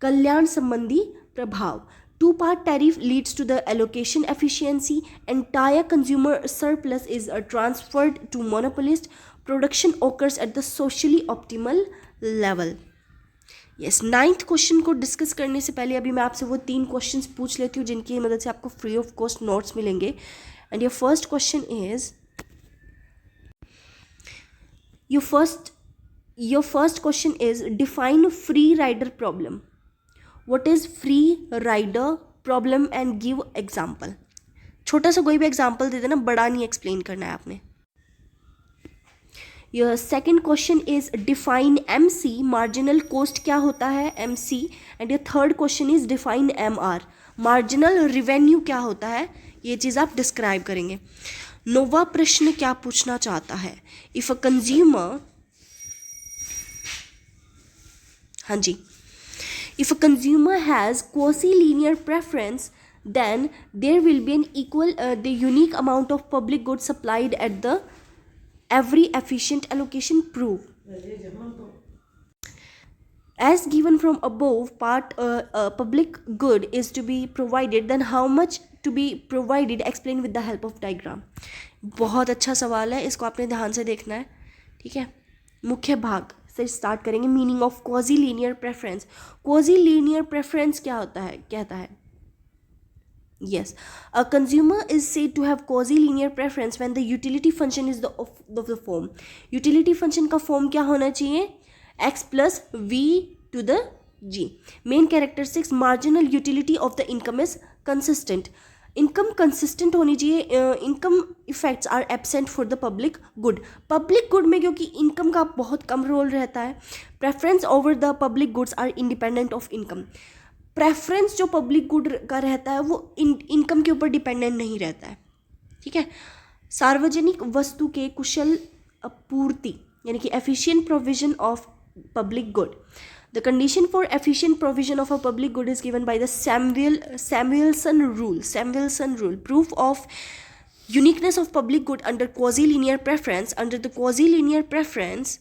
कल्याण संबंधी प्रभाव. Two part tariff leads to the allocation efficiency. Entire consumer surplus is transferred to monopolist. Production occurs at the socially optimal level. Yes, 9th question को discuss करने से पहले अभी मैं आपसे वो 3 क्वेश्चंस पूछ लेती हूँ जिनकी मदद से आपको फ्री ऑफ कॉस्ट नोट्स मिलेंगे. And your first question is, your first question is define free rider problem. What is free rider problem and give example. छोटा सा कोई भी एग्जाम्पल दे देना, बड़ा नहीं एक्सप्लेन करना है आपने. Your second question is define MC. Marginal cost क्या होता है? MC. And your third question is define MR. Marginal revenue क्या होता है? ये चीज़ आप डिस्क्राइब करेंगे. नोवा प्रश्न क्या पूछना चाहता है? इफ अ कंज्यूमर, हाँ जी, if a consumer has quasi linear preference then there will be an equal the unique amount of public goods supplied at the every efficient allocation proof. As given from above, part public good is to be provided, then how much to be provided, explain with the help of diagram. बहुत अच्छा सवाल है, इसको आपने ध्यान से देखना है. ठीक है, मुख्य भाग से स्टार्ट करेंगे. Meaning of quasi linear preference. Quasi linear preference क्या होता है? कहता है, yes, a consumer is said to have quasi-linear preference when the utility function is of the form. Utility function का form क्या होना चाहिए? x plus v to the g. Main characteristics, marginal utility of the income is consistent. Income consistent होनी चाहिए. Income effects are absent for the public good. Public good में क्योंकि income का बहुत कम रोल रहता है. Preference over the public goods are independent of income. Preference जो public good का रहता है वो इनकम के ऊपर डिपेंडेंट नहीं रहता है. ठीक है. सार्वजनिक वस्तु के कुशल पूर्ति यानी कि efficient provision of public good. The condition for efficient provision of a public good is given by the Samuelson rule. Proof of uniqueness of public good under quasi-linear preference. Under the quasi-linear preference,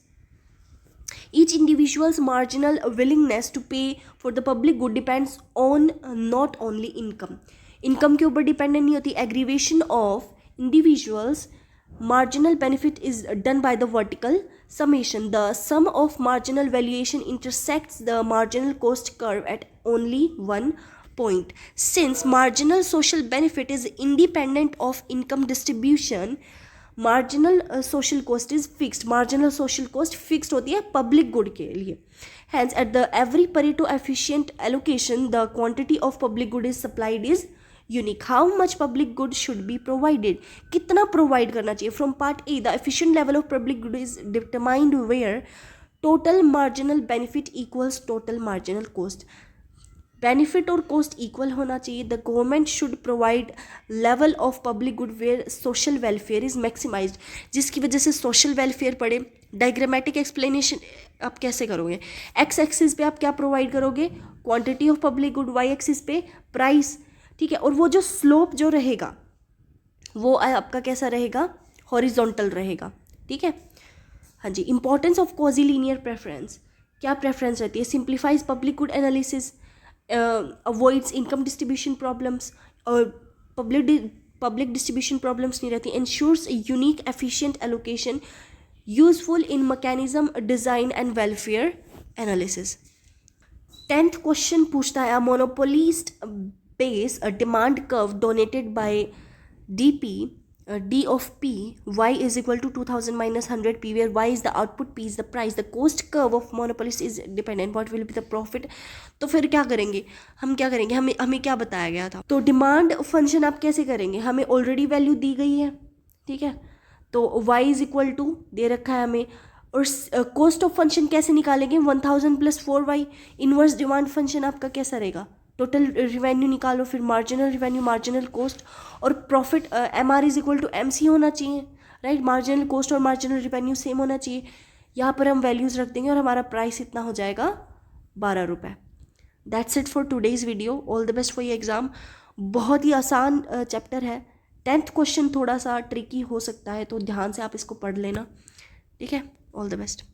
each individual's marginal willingness to pay for the public good depends on not only income. Income के ऊपर dependent नहीं होती. Aggregation of individuals' marginal benefit is done by the vertical summation. The sum of marginal valuation intersects the marginal cost curve at only one point. Since marginal social benefit is independent of income distribution, marginal social cost is fixed, marginal social cost fixed होती है public good के लिए. Hence at the every Pareto efficient allocation the quantity of public good is supplied is unique. How much public good should be provided, कितना provide करना चाहिए. From part A, the efficient level of public good is determined where total marginal benefit equals total marginal cost. Benefit और cost equal होना चाहिए. The government should provide level of public good where social welfare is maximised, जिसकी वजह से social welfare पड़े. Diagrammatic explanation आप कैसे करोगे. एक्स एक्सिस पे आप क्या प्रोवाइड करोगे, quantity of public good, y axis पे प्राइस, ठीक है. और वो जो स्लोप जो रहेगा वो आपका कैसा रहेगा, हॉरिजॉन्टल रहेगा, ठीक है. हाँ जी. Importance of quasi linear preference, क्या प्रेफरेंस रहती है. Simplifies public good analysis, avoids income distribution problems, और पब्लिक डिस्ट्रीब्यूशन प्रॉब्लम्स नहीं रहती. Ensures unique efficient allocation, useful in mechanism design and welfare analysis. 10th question पूछता है, monopolist base a demand curve donated by DP, D of P, Y is equal to 2000 minus 100 P, where Y is the output, P is the price. The cost curve of monopolist is dependent. What will be the profit? तो फिर क्या करेंगे, हम क्या करेंगे, हमें क्या बताया गया था. तो डिमांड फंक्शन आप कैसे करेंगे, हमें ऑलरेडी वैल्यू दी गई है, ठीक है. तो Y इज इक्वल टू दे रखा है हमें. और कॉस्ट ऑफ फंक्शन कैसे निकालेंगे, 1000 plus 4Y. Inverse demand function आपका कैसा रहेगा, टोटल रिवेन्यू निकालो, फिर मार्जिनल रिवेन्यू, मार्जिनल कॉस्ट, और profit MR is equal to MC होना चाहिए, राइट. मार्जिनल कॉस्ट और मार्जिनल रिवेन्यू सेम होना चाहिए. यहाँ पर हम वैल्यूज़ रख देंगे और हमारा प्राइस इतना हो जाएगा 12 रुपये. That's it for today's video. All the best for ये एग्ज़ाम. बहुत ही आसान चैप्टर है. 10th क्वेश्चन थोड़ा सा ट्रिकी हो सकता है, तो ध्यान से आप इसको पढ़ लेना, ठीक है. All the best.